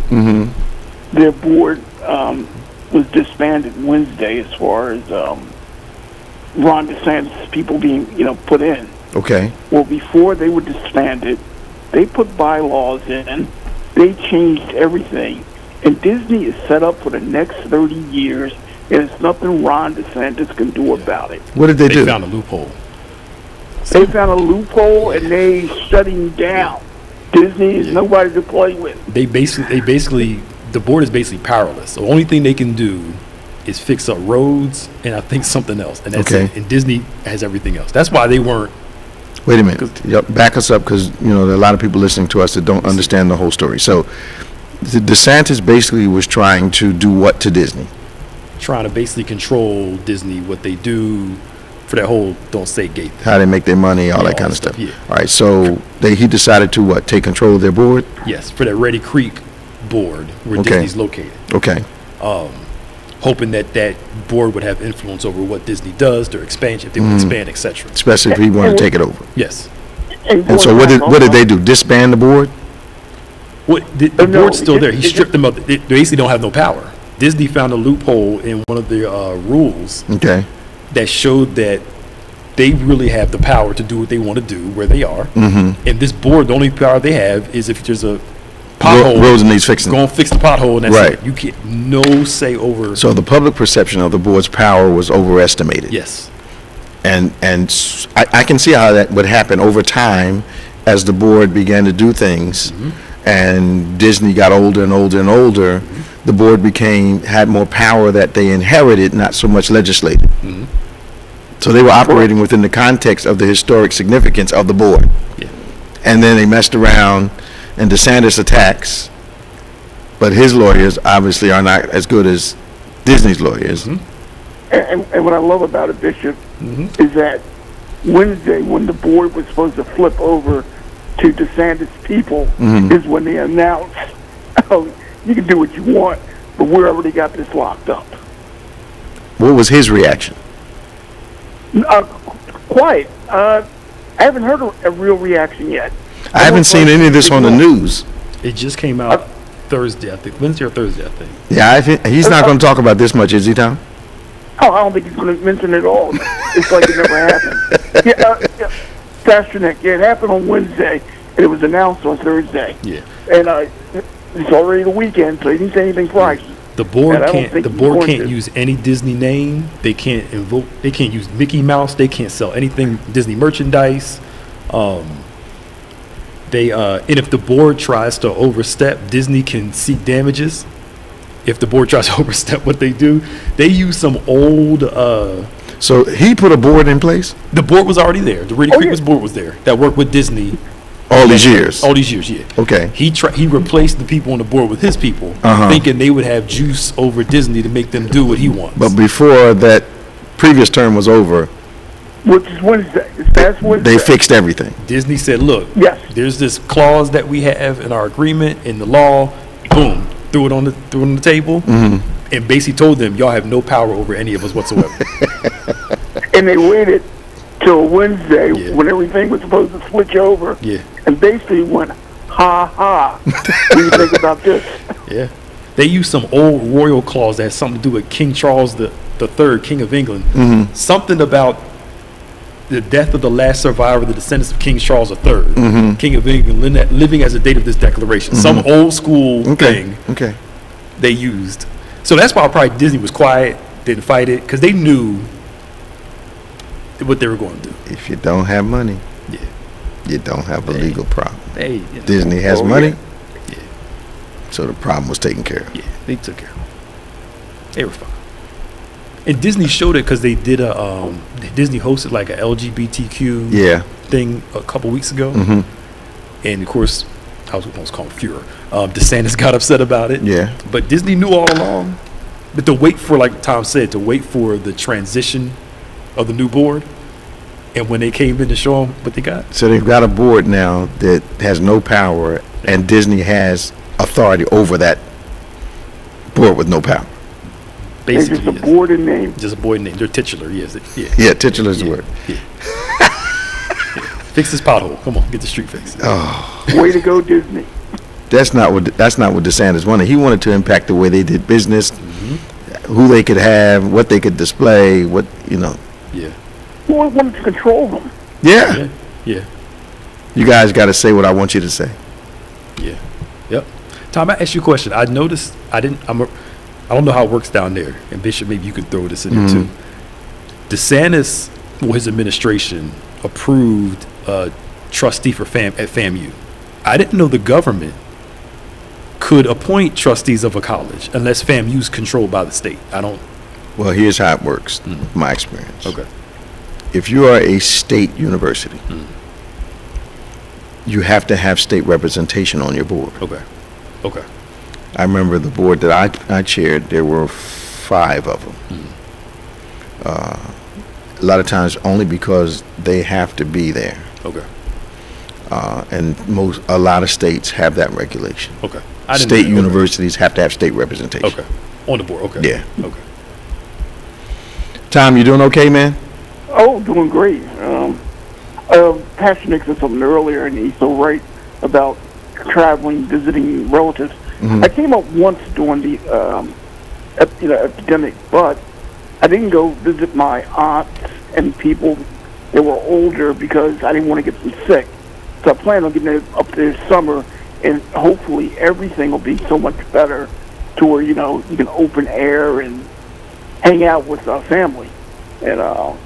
Speaker 12: their board was disbanded Wednesday as far as Ron DeSantis people being put in.
Speaker 8: Okay.
Speaker 12: Well, before they were disbanded, they put bylaws in. They changed everything, and Disney is set up for the next 30 years. And it's nothing Ron DeSantis can do about it.
Speaker 8: What did they do?
Speaker 9: They found a loophole.
Speaker 12: They found a loophole, and they shut him down. Disney is nobody to play with.
Speaker 9: They basically, the board is basically powerless. So the only thing they can do is fix up roads and I think something else. And that's it. And Disney has everything else. That's why they weren't.
Speaker 8: Wait a minute. Back us up because, there are a lot of people listening to us that don't understand the whole story. So DeSantis basically was trying to do what to Disney?
Speaker 9: Trying to basically control Disney, what they do for that whole don't say gate thing.
Speaker 8: How they make their money, all that kind of stuff.
Speaker 9: Yeah.
Speaker 8: All right, so he decided to what? Take control of their board?
Speaker 9: Yes, for that Reddy Creek board where Disney's located.
Speaker 8: Okay.
Speaker 9: Hoping that board would have influence over what Disney does, their expansion, if they would expand, etc.
Speaker 8: Especially if he wanted to take it over.
Speaker 9: Yes.
Speaker 12: And
Speaker 8: so what did they do? Disband the board?
Speaker 9: The board's still there. He stripped them of it. They basically don't have no power. Disney found a loophole in one of their rules that showed that they really have the power to do what they want to do where they are. And this board, the only power they have is if there's a pothole,
Speaker 8: roads needs fixing.
Speaker 9: Go and fix the pothole, and that's it. You can't no say over.
Speaker 8: So the public perception of the board's power was overestimated.
Speaker 9: Yes.
Speaker 8: And I can see how that would happen over time as the board began to do things, and Disney got older and older and older. The board had more power that they inherited, not so much legislated. So they were operating within the context of the historic significance of the board.
Speaker 9: Yeah.
Speaker 8: And then they messed around, and DeSantis attacks, but his lawyers obviously are not as good as Disney's lawyers.
Speaker 12: And what I love about it, Bishop, is that Wednesday when the board was supposed to flip over to DeSantis people is when they announced, oh, you can do what you want, but we already got this locked up.
Speaker 8: What was his reaction?
Speaker 12: Quiet. I haven't heard a real reaction yet.
Speaker 8: I haven't seen any of this on the news.
Speaker 9: It just came out Thursday, I think. Wednesday or Thursday, I think.
Speaker 8: Yeah, I think he's not going to talk about this much, is he, Tom?
Speaker 12: Oh, I don't think he's going to mention it at all. It's like it never happened. Pastor Nick, it happened on Wednesday, and it was announced on Thursday.
Speaker 9: Yeah.
Speaker 12: And it's already the weekend, so he didn't say anything Friday.
Speaker 9: The board can't use any Disney name. They can't use Mickey Mouse. They can't sell anything Disney merchandise. And if the board tries to overstep, Disney can seek damages. If the board tries to overstep what they do, they use some old.
Speaker 8: So he put a board in place?
Speaker 9: The board was already there. The Reedy Creek board was there that worked with Disney.
Speaker 8: All these years,
Speaker 9: yeah.
Speaker 8: Okay.
Speaker 9: He replaced the people on the board with his people, thinking they would have juice over Disney to make them do what he wants.
Speaker 8: But before that previous term was over,
Speaker 12: which is Wednesday, that's Wednesday,
Speaker 8: they fixed everything.
Speaker 9: Disney said, "Look,
Speaker 12: yes,
Speaker 9: there's this clause that we have in our agreement in the law. Boom, threw it on the table, and basically told them, y'all have no power over any of us whatsoever."
Speaker 12: And they waited till Wednesday when everything was supposed to switch over.
Speaker 9: Yeah.
Speaker 12: And basically went, ha ha. What do you think about this?
Speaker 9: Yeah. They used some old royal clause that has something to do with King Charles the Third, King of England. Something about the death of the last survivor, the descendants of King Charles III, King of England, living as the date of this declaration. Some old school thing they used. So that's why probably Disney was quiet, didn't fight it, because they knew what they were going to do.
Speaker 8: If you don't have money, you don't have a legal problem.
Speaker 9: You know,
Speaker 8: Disney has money, so the problem was taken care of.
Speaker 9: Yeah, they took care of it. They were fine. And Disney showed it because they did Disney hosted like a LGBTQ thing a couple weeks ago. And of course, I was almost called Furor. DeSantis got upset about it.
Speaker 8: Yeah.
Speaker 9: But Disney knew all along. But to wait for, like Tom said, to wait for the transition of the new board, and when they came in to show them what they got.
Speaker 8: So they've got a board now that has no power, and Disney has authority over that board with no power.
Speaker 9: Basically,
Speaker 12: just a board in name.
Speaker 9: Just a board in name. They're titular, yes.
Speaker 8: Yeah, titular is the word.
Speaker 9: Yeah. Fix this pothole. Come on, get the street fixed.
Speaker 8: Oh.
Speaker 12: Way to go, Disney.
Speaker 8: That's not what DeSantis wanted. He wanted to impact the way they did business, who they could have, what they could display, what, you know.
Speaker 9: Yeah.
Speaker 12: Well, wanted to control them.
Speaker 8: Yeah.
Speaker 9: Yeah.
Speaker 8: You guys got to say what I want you to say.
Speaker 9: Yeah. Yep. Tom, I asked you a question. I noticed I don't know how it works down there. And Bishop, maybe you could throw this in there too. DeSantis, or his administration, approved a trustee for at FAMU. I didn't know the government could appoint trustees of a college unless FAMU is controlled by the state.
Speaker 8: Well, here's how it works, my experience.
Speaker 9: Okay.
Speaker 8: If you are a state university, you have to have state representation on your board.
Speaker 9: Okay.
Speaker 8: I remember the board that I chaired, there were 5 of them. A lot of times only because they have to be there.
Speaker 9: Okay.
Speaker 8: And a lot of states have that regulation.
Speaker 9: Okay.
Speaker 8: State universities have to have state representation.
Speaker 9: Okay. On the board. Okay.
Speaker 8: Yeah.
Speaker 9: Okay.
Speaker 8: Tom, you doing okay, man?
Speaker 12: Oh, doing great. Pastor Nick said something earlier, and he's so right about traveling, visiting relatives. I came up once during the epidemic, but I didn't go visit my aunts and people that were older because I didn't want to get them sick. So I plan on getting up there this summer, and hopefully everything will be so much better to where, you can open air and hang out with our family. And it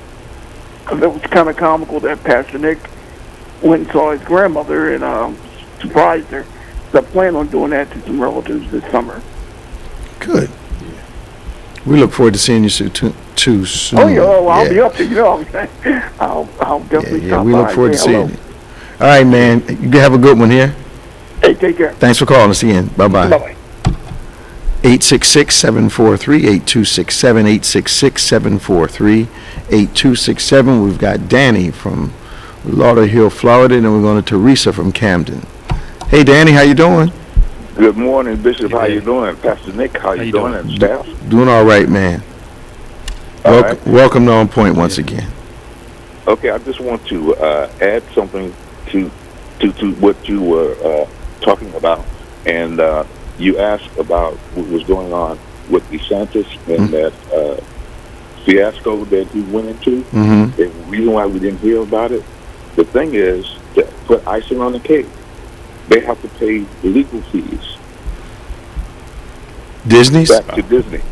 Speaker 12: was kind of comical that Pastor Nick went and saw his grandmother and surprised her. So I plan on doing that to some relatives this summer.
Speaker 8: Good. We look forward to seeing you too soon.
Speaker 12: Oh, yeah. I'll be up there. What I'm saying. I'll definitely stop by.
Speaker 8: We look forward to seeing you. All right, man. You have a good one here.
Speaker 12: Hey, take care.
Speaker 8: Thanks for calling us again. Bye-bye.
Speaker 12: Bye-bye.
Speaker 8: 866-743-8267, 866-743-8267. We've got Danny from Lauderhill, Florida, and then we're going to Teresa from Camden. Hey, Danny, how you doing?
Speaker 13: Good morning, Bishop. How you doing? Pastor Nick, how you doing? And staff?
Speaker 8: Doing all right, man. Welcome to On Point once again.
Speaker 13: Okay, I just want to add something to what you were talking about, and you asked about what was going on with DeSantis and that fiasco that he went into. And the reason why we didn't hear about it, the thing is, to put icing on the cake, they have to pay legal fees.
Speaker 8: Disney's?
Speaker 13: Back to Disney.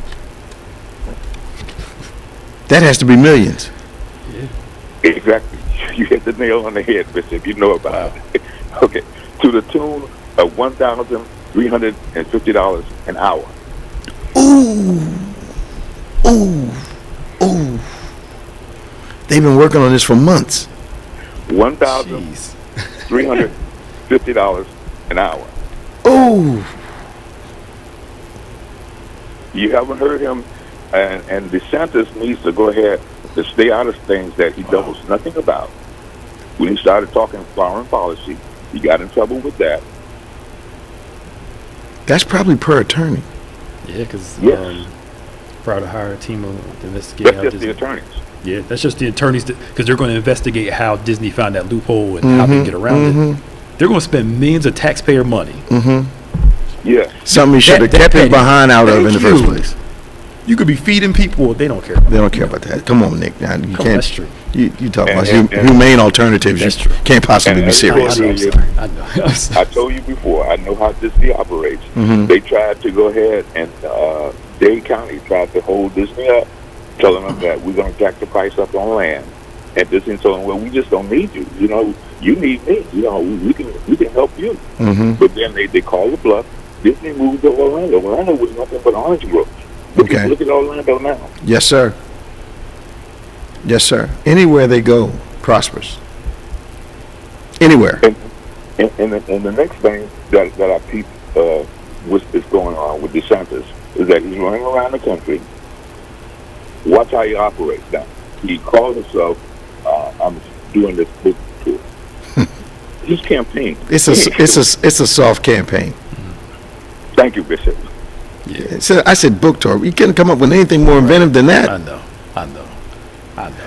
Speaker 8: That has to be millions.
Speaker 9: Yeah.
Speaker 13: Exactly. You hit the nail on the head, Bishop. You know about it. Okay. To the tune of $1,350 an hour.
Speaker 8: Ooh. They've been working on this for months.
Speaker 13: $1,350 an hour.
Speaker 8: Ooh.
Speaker 13: You haven't heard him, and DeSantis needs to go ahead to stay out of things that he knows nothing about. When he started talking foreign policy, he got in trouble with that.
Speaker 8: That's probably per attorney.
Speaker 9: Yeah, because
Speaker 13: yes.
Speaker 9: Proud to hire a team of investigators.
Speaker 13: That's just the attorneys.
Speaker 9: Yeah, that's just the attorneys because they're going to investigate how Disney found that loophole and how they get around it. They're going to spend millions of taxpayer money.
Speaker 13: Yeah.
Speaker 8: Something he should have kept his behind out of in the first place.
Speaker 9: You could be feeding people. They don't care about
Speaker 8: They don't care about that. Come on, Nick. Now, you can't.
Speaker 9: That's true.
Speaker 8: You talk about humane alternatives.
Speaker 9: That's
Speaker 8: you
Speaker 9: true.
Speaker 8: Can't possibly be serious.
Speaker 9: I know.
Speaker 13: I told you before, I know how Disney operates. They tried to go ahead and Dade County tried to hold Disney up, telling them that we're going to jack the price up on land. And Disney told them, well, we just don't need you. You know, you need me. You know, we can help you. But then they called the bluff. Disney moved to Orlando. Orlando was nothing but orange groves. Look at Orlando now.
Speaker 8: Yes, sir. Yes, sir. Anywhere they go, prospers. Anywhere.
Speaker 13: And the next thing that I peeped is going on with DeSantis is that he's running around the country. Watch how he operates now. He called himself, I'm doing this book tour. His campaign.
Speaker 8: It's a soft campaign.
Speaker 13: Thank you, Bishop.
Speaker 8: Yeah. So I said book tour. You couldn't come up with anything more inventive than that.
Speaker 9: I know.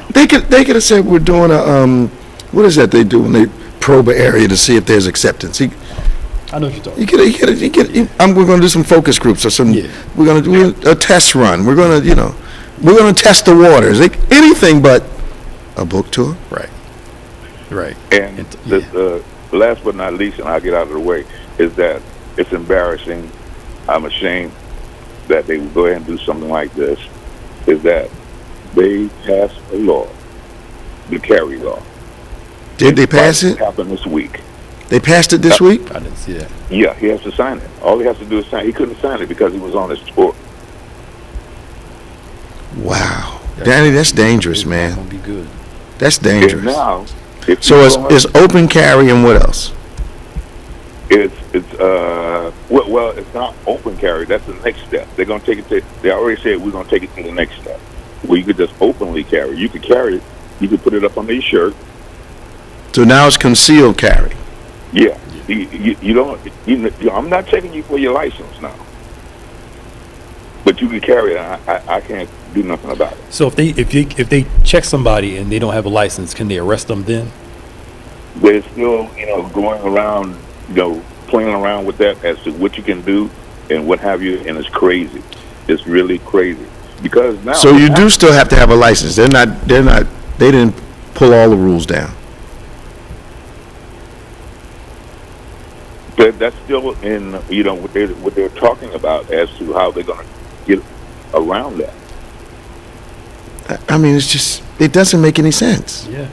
Speaker 8: They could have said we're doing a what is that they do when they probe an area to see if there's acceptance?
Speaker 9: I know what you're talking.
Speaker 8: We're going to do some focus groups or some. Yeah. We're going to do a test run. We're going to we're going to test the waters. Anything but a book tour.
Speaker 9: Right.
Speaker 13: And the last but not least, and I'll get out of the way, is that it's embarrassing. I'm ashamed that they would go ahead and do something like this, is that they passed a law, the carry law.
Speaker 8: Did they pass it?
Speaker 13: It happened this week.
Speaker 8: They passed it this week?
Speaker 9: I didn't see that.
Speaker 13: Yeah, he has to sign it. All he has to do is sign it. He couldn't sign it because he was on his tour.
Speaker 8: Wow. Danny, that's dangerous, man.
Speaker 9: That's going to be good.
Speaker 8: That's dangerous.
Speaker 13: And now,
Speaker 8: so it's open carry and what else?
Speaker 13: Well, it's not open carry. That's the next step. They're going to take it to. They already said we're going to take it to the next step, where you could just openly carry. You could carry it. You could put it up under your shirt.
Speaker 8: So now it's concealed carry.
Speaker 13: Yeah. You don't. I'm not checking you for your license now. But you can carry it. I can't do nothing about it.
Speaker 9: So if they check somebody and they don't have a license, can they arrest them then?
Speaker 13: They're still going around playing around with that as to what you can do and what have you, and it's crazy. It's really crazy because now.
Speaker 8: So you do still have to have a license. They didn't pull all the rules down.
Speaker 13: But that's still in what they're talking about as to how they're going to get around that.
Speaker 8: I mean, it doesn't make any sense.
Speaker 9: Yeah,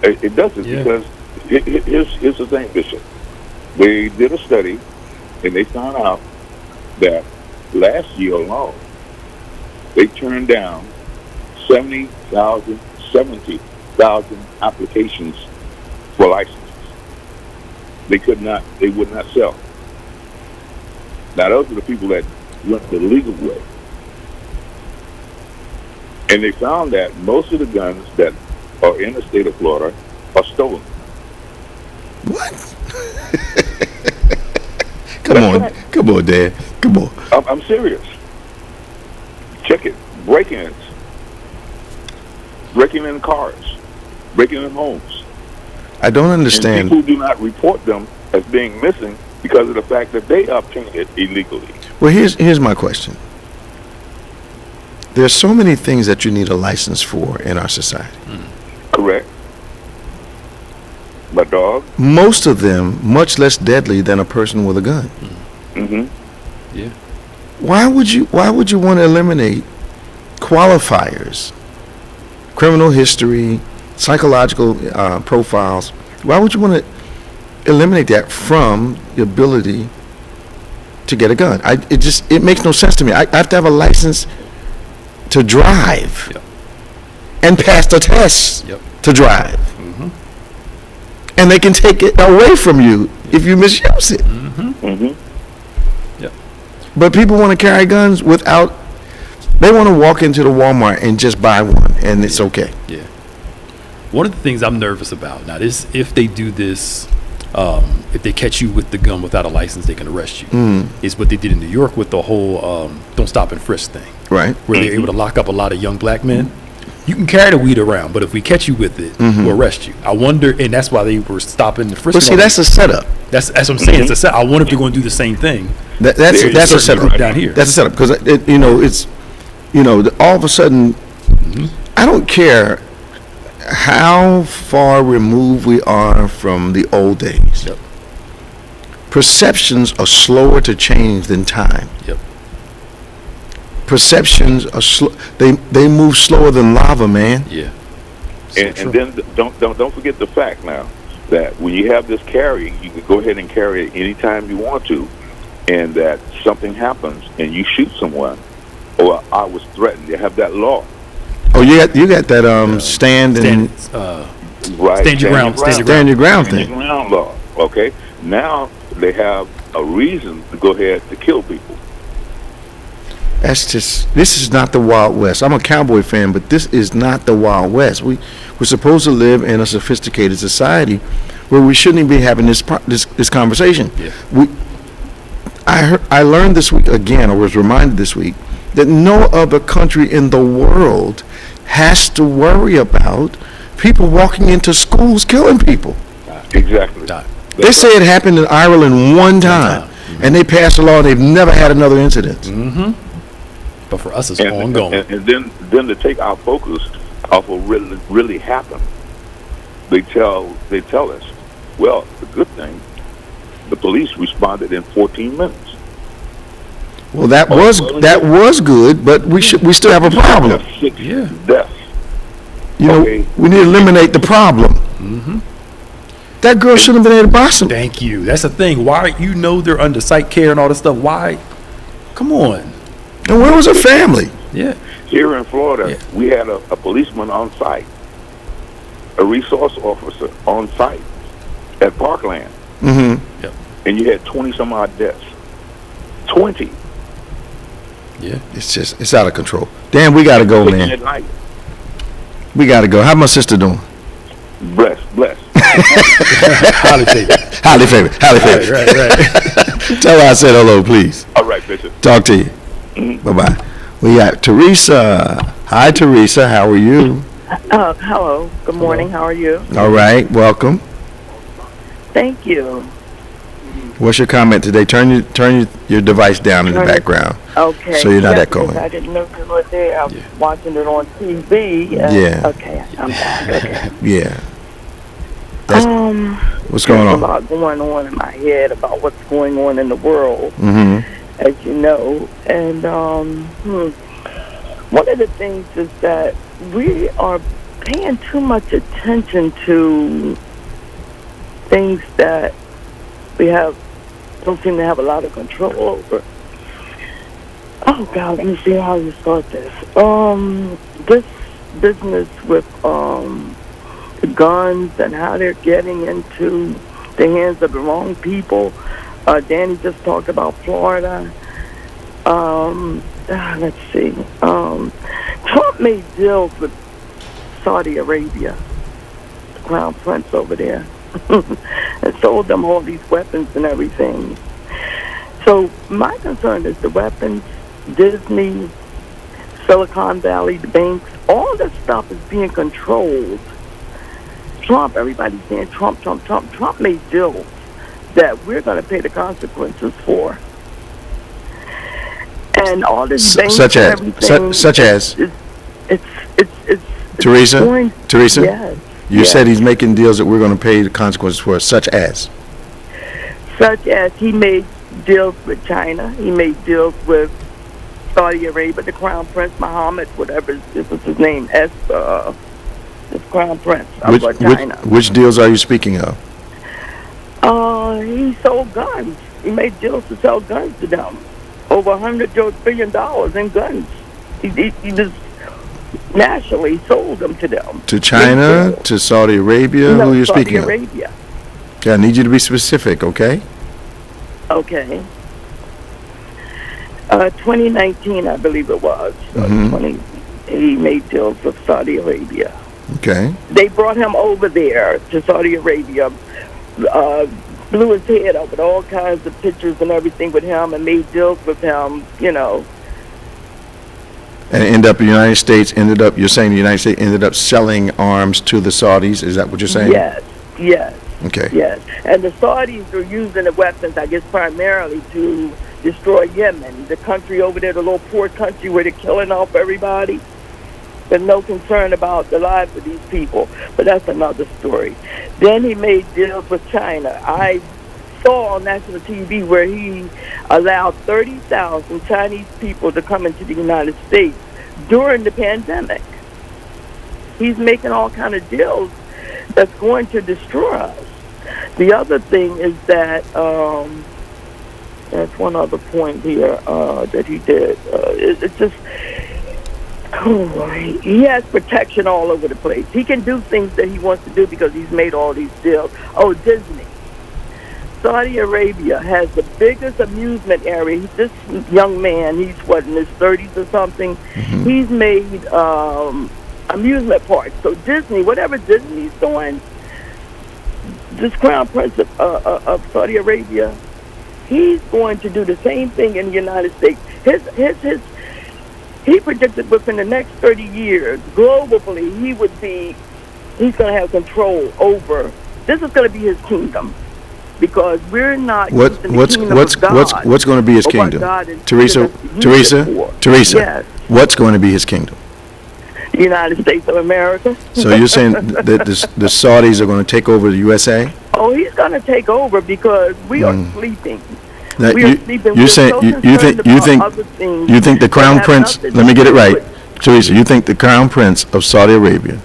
Speaker 13: it doesn't because here's the thing, Bishop. They did a study, and they found out that last year alone, they turned down 70,000 applications for licenses. They would not sell. Now, those are the people that went the legal way. And they found that most of the guns that are in the state of Florida or stolen.
Speaker 8: What? Come on, Dad. Come on.
Speaker 13: I'm serious. Check it. Break-ins. Breaking in cars. Breaking in homes.
Speaker 8: I don't understand.
Speaker 13: And people do not report them as being missing because of the fact that they obtained it illegally.
Speaker 8: Well, here's my question. There's so many things that you need a license for in our society.
Speaker 13: Correct. But dog?
Speaker 8: Most of them much less deadly than a person with a gun.
Speaker 13: Mm-hmm.
Speaker 9: Yeah.
Speaker 8: Why would you want to eliminate qualifiers, criminal history, psychological profiles? Why would you want to eliminate that from the ability to get a gun? It makes no sense to me. I have to have a license to drive and pass the test to drive.
Speaker 9: Mm-hmm.
Speaker 8: And they can take it away from you if you misuse it.
Speaker 9: Mm-hmm.
Speaker 13: Mm-hmm.
Speaker 9: Yep.
Speaker 8: But people want to carry guns without, they want to walk into the Walmart and just buy one and it's okay.
Speaker 9: Yeah. One of the things I'm nervous about now is if they do this, if they catch you with the gun without a license, they can arrest you. Is what they did in New York with the whole don't stop and frisk thing.
Speaker 8: Right.
Speaker 9: Where they're able to lock up a lot of young black men. You can carry the weed around, but if we catch you with it, we'll arrest you. I wonder, and that's why they were stopping the frisking.
Speaker 8: But see, that's a setup.
Speaker 9: That's what I'm saying. It's a set. I wonder if they're going to do the same thing.
Speaker 8: That's a setup
Speaker 9: down here.
Speaker 8: That's a setup because it's all of a sudden, I don't care how far removed we are from the old days.
Speaker 9: Yep.
Speaker 8: Perceptions are slower to change than time.
Speaker 9: Yep.
Speaker 8: Perceptions are slow. They move slower than lava, man.
Speaker 9: Yeah.
Speaker 13: And then don't forget the fact now that when you have this carry, you can go ahead and carry it anytime you want to, and that something happens and you shoot someone, or I was threatened. You have that law.
Speaker 8: Oh, you got that stand your ground thing.
Speaker 13: Stand your ground law. Okay. Now they have a reason to go ahead to kill people.
Speaker 8: This is not the Wild West. I'm a Cowboy fan, but this is not the Wild West. We're supposed to live in a sophisticated society where we shouldn't be having this conversation.
Speaker 9: Yeah.
Speaker 8: I learned this week again, or was reminded this week, that no other country in the world has to worry about people walking into schools killing people.
Speaker 13: Exactly.
Speaker 8: They say it happened in Ireland one time, and they passed a law. They've never had another incident.
Speaker 9: Mm-hmm. But for us, it's ongoing.
Speaker 13: And then to take our focus off of what really happened, they tell us, well, the good thing, the police responded in 14 minutes.
Speaker 8: Well, that was good, but we still have a problem.
Speaker 13: 6 deaths.
Speaker 8: We need to eliminate the problem.
Speaker 9: Mm-hmm.
Speaker 8: That girl shouldn't have been able to buy some.
Speaker 9: Thank you. That's the thing. Why they're under psych care and all this stuff? Why? Come on.
Speaker 8: And where was her family?
Speaker 9: Yeah.
Speaker 13: Here in Florida, we had a policeman on site, a resource officer on site at Parkland.
Speaker 8: Mm-hmm.
Speaker 9: Yep.
Speaker 13: And you had 20 some odd deaths. 20.
Speaker 9: Yeah.
Speaker 8: It's out of control. Dan, we gotta go, man. We gotta go. How my sister doing?
Speaker 13: Bless.
Speaker 9: Highly favored.
Speaker 8: Right. Tell her I said hello, please.
Speaker 13: All right, Bishop.
Speaker 8: Talk to you. Bye-bye. We got Teresa. Hi, Teresa. How are you?
Speaker 14: Hello. Good morning. How are you?
Speaker 8: All right. Welcome.
Speaker 14: Thank you.
Speaker 8: What's your comment today? Turn your device down in the background.
Speaker 14: Okay.
Speaker 8: So you're not echoing.
Speaker 14: I didn't know you were there. I was watching it on TV.
Speaker 8: Yeah.
Speaker 14: Okay. I'm back. Okay.
Speaker 8: Yeah. What's going on?
Speaker 14: There's a lot going on in my head about what's going on in the world,
Speaker 8: Mm-hmm.
Speaker 14: as you know. And one of the things is that we are paying too much attention to things that we don't seem to have a lot of control over. Oh God, let me see how you start this. This business with the guns and how they're getting into the hands of the wrong people. Danny just talked about Florida. Let's see. Trump made deals with Saudi Arabia, Crown Prince over there and sold them all these weapons and everything. So my concern is the weapons, Disney, Silicon Valley, the banks, all this stuff is being controlled. Trump, everybody's saying Trump. Trump made deals that we're going to pay the consequences for. And all this banks
Speaker 8: such
Speaker 14: and
Speaker 8: as
Speaker 14: everything.
Speaker 8: such as
Speaker 14: It's
Speaker 8: Teresa.
Speaker 14: going,
Speaker 8: Teresa,
Speaker 14: yes,
Speaker 8: you
Speaker 14: yes.
Speaker 8: said he's making deals that we're going to pay the consequences for, such as.
Speaker 14: Such as he made deals with China, he made deals with Saudi Arabia, the Crown Prince Mohammed, whatever this is his name, this Crown Prince of China.
Speaker 8: Which deals are you speaking of?
Speaker 14: He sold guns. He made deals to sell guns to them. Over $100 billion in guns. He just nationally sold them to them.
Speaker 8: To China, to Saudi Arabia?
Speaker 14: No,
Speaker 8: who are you
Speaker 14: Saudi
Speaker 8: speaking of?
Speaker 14: Arabia.
Speaker 8: Yeah, I need you to be specific, okay?
Speaker 14: Okay. 2019, I believe it was. He made deals with Saudi Arabia.
Speaker 8: Okay.
Speaker 14: They brought him over there to Saudi Arabia, blew his head up with all kinds of pictures and everything with him, and made deals with him, you know.
Speaker 8: And you're saying the United States ended up selling arms to the Saudis? Is that what you're saying?
Speaker 14: Yes.
Speaker 8: Okay.
Speaker 14: Yes. And the Saudis are using the weapons, I guess, primarily to destroy Yemen, the country over there, the little poor country where they're killing off everybody. There's no concern about the lives of these people, but that's another story. Then he made deals with China. I saw on national TV where he allowed 30,000 Chinese people to come into the United States during the pandemic. He's making all kind of deals that's going to destroy us. The other thing is that that's one other point here that he did. It's just, he has protection all over the place. He can do things that he wants to do because he's made all these deals. Oh, Disney. Saudi Arabia has the biggest amusement area. This young man, he's in his 30s or something. He's made amusement parks. So Disney, whatever Disney's doing, this Crown Prince of Saudi Arabia, he's going to do the same thing in the United States. He predicted within the next 30 years, globally, he's going to have control over. This is going to be his kingdom, because we're not.
Speaker 8: What's going to be his kingdom? Teresa.
Speaker 14: Yes.
Speaker 8: What's going to be his kingdom?
Speaker 14: The United States of America.
Speaker 8: So you're saying that the Saudis are going to take over the USA?
Speaker 14: Oh, he's going to take over because we are sleeping.
Speaker 8: Now,
Speaker 14: We are sleeping.
Speaker 8: you
Speaker 14: We're
Speaker 8: say
Speaker 14: so
Speaker 8: you
Speaker 14: concerned
Speaker 8: think
Speaker 14: about other things
Speaker 8: you think the Crown
Speaker 14: that have
Speaker 8: Prince?
Speaker 14: nothing
Speaker 8: Let me get
Speaker 14: to
Speaker 8: it
Speaker 14: do
Speaker 8: right,
Speaker 14: with-
Speaker 8: Teresa. You think the Crown Prince of Saudi Arabia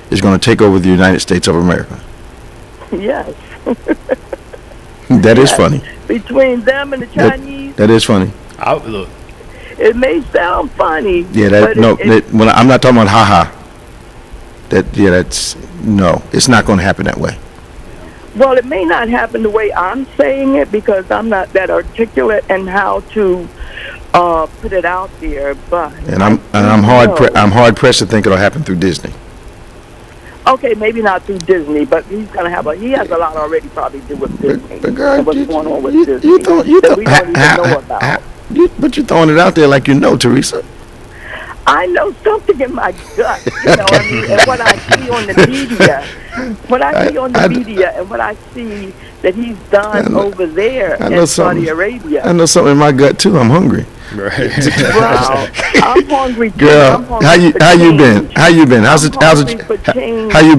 Speaker 8: is going to take over the United States of America?
Speaker 14: Yes.
Speaker 8: That is funny.
Speaker 14: Between them and the Chinese,
Speaker 8: That is funny.
Speaker 9: Look,
Speaker 14: it may sound funny.
Speaker 8: Yeah, when I'm not talking about haha. It's not going to happen that way.
Speaker 14: Well, it may not happen the way I'm saying it because I'm not that articulate in how to put it out there. But
Speaker 8: I'm hard pressed to think it'll happen through Disney.
Speaker 14: Okay, maybe not through Disney, but he has a lot already probably to do with Disney.
Speaker 8: But girl,
Speaker 14: and what's going on with Disney
Speaker 8: you
Speaker 14: that we don't even know about.
Speaker 8: But you're throwing it out there like you know, Teresa.
Speaker 14: I know something in my gut, and what I see on the media, and what I see that he's done over there in Saudi Arabia.
Speaker 8: I know something in my gut too. I'm hungry.
Speaker 9: Right.
Speaker 14: Wow. I'm hungry too.
Speaker 8: Girl,
Speaker 14: I'm hungry
Speaker 8: how you been? How you been? How you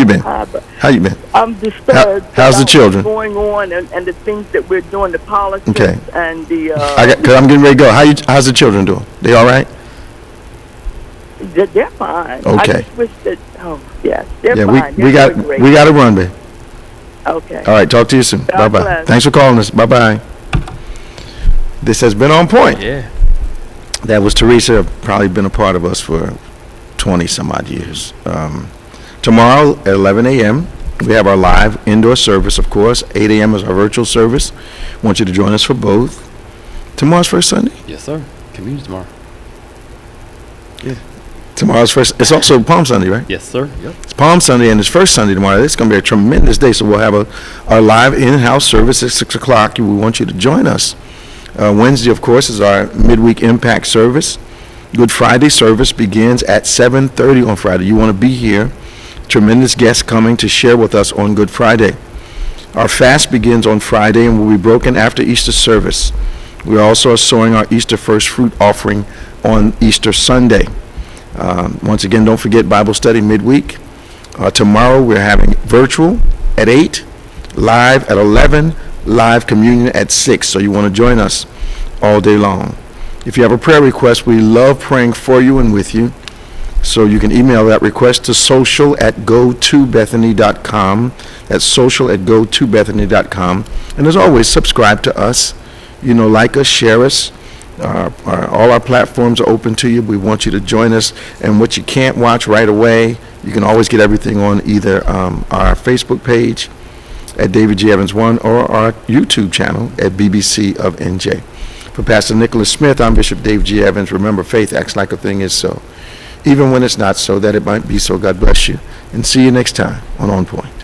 Speaker 8: been? How you been?
Speaker 14: I'm disturbed.
Speaker 8: How's the children?
Speaker 14: What's going on and the things that we're doing, the politics and the.
Speaker 8: Cause I'm getting ready to go. How's the children doing? They all right?
Speaker 14: They're fine.
Speaker 8: Okay.
Speaker 14: I just wish that. Oh yes, they're fine.
Speaker 8: we got to run, babe.
Speaker 14: Okay.
Speaker 8: All right. Talk to you soon. Bye bye.
Speaker 14: bless.
Speaker 8: Thanks for calling us. Bye bye. This has been On Point.
Speaker 9: Yeah.
Speaker 8: That was Teresa. Probably been a part of us for 20 some odd years. Tomorrow at 11 a.m. we have our live indoor service, of course. 8 a.m. is our virtual service. Want you to join us for both. Tomorrow's First Sunday.
Speaker 9: Yes, sir. Community tomorrow. Yeah.
Speaker 8: Tomorrow's first. It's also Palm Sunday, right?
Speaker 9: Yes, sir. Yep.
Speaker 8: It's Palm Sunday and it's first Sunday tomorrow. It's going to be a tremendous day. So we'll have our live in-house service at 6 o'clock. We want you to join us. Wednesday, of course, is our midweek impact service. Good Friday service begins at 7:30 on Friday. You want to be here. Tremendous guests coming to share with us on Good Friday. Our fast begins on Friday and will be broken after Easter service. We also are sowing our Easter first fruit offering on Easter Sunday. Once again, don't forget Bible study midweek. Tomorrow we're having virtual at 8, live at 11, live communion at 6. So you want to join us all day long. If you have a prayer request, we love praying for you and with you. So you can email that request to social@gotobethany.com. That's social@gotobethany.com. And as always, subscribe to us. Like us, share us. All our platforms are open to you. We want you to join us. And what you can't watch right away, you can always get everything on either our Facebook page at David G. Evans 1 or our YouTube channel at BBC of NJ. For Pastor Nicholas Smith, I'm Bishop Dave G. Evans. Remember, faith acts like a thing is so, even when it's not so, that it might be so. God bless you. And see you next time on OnPointe.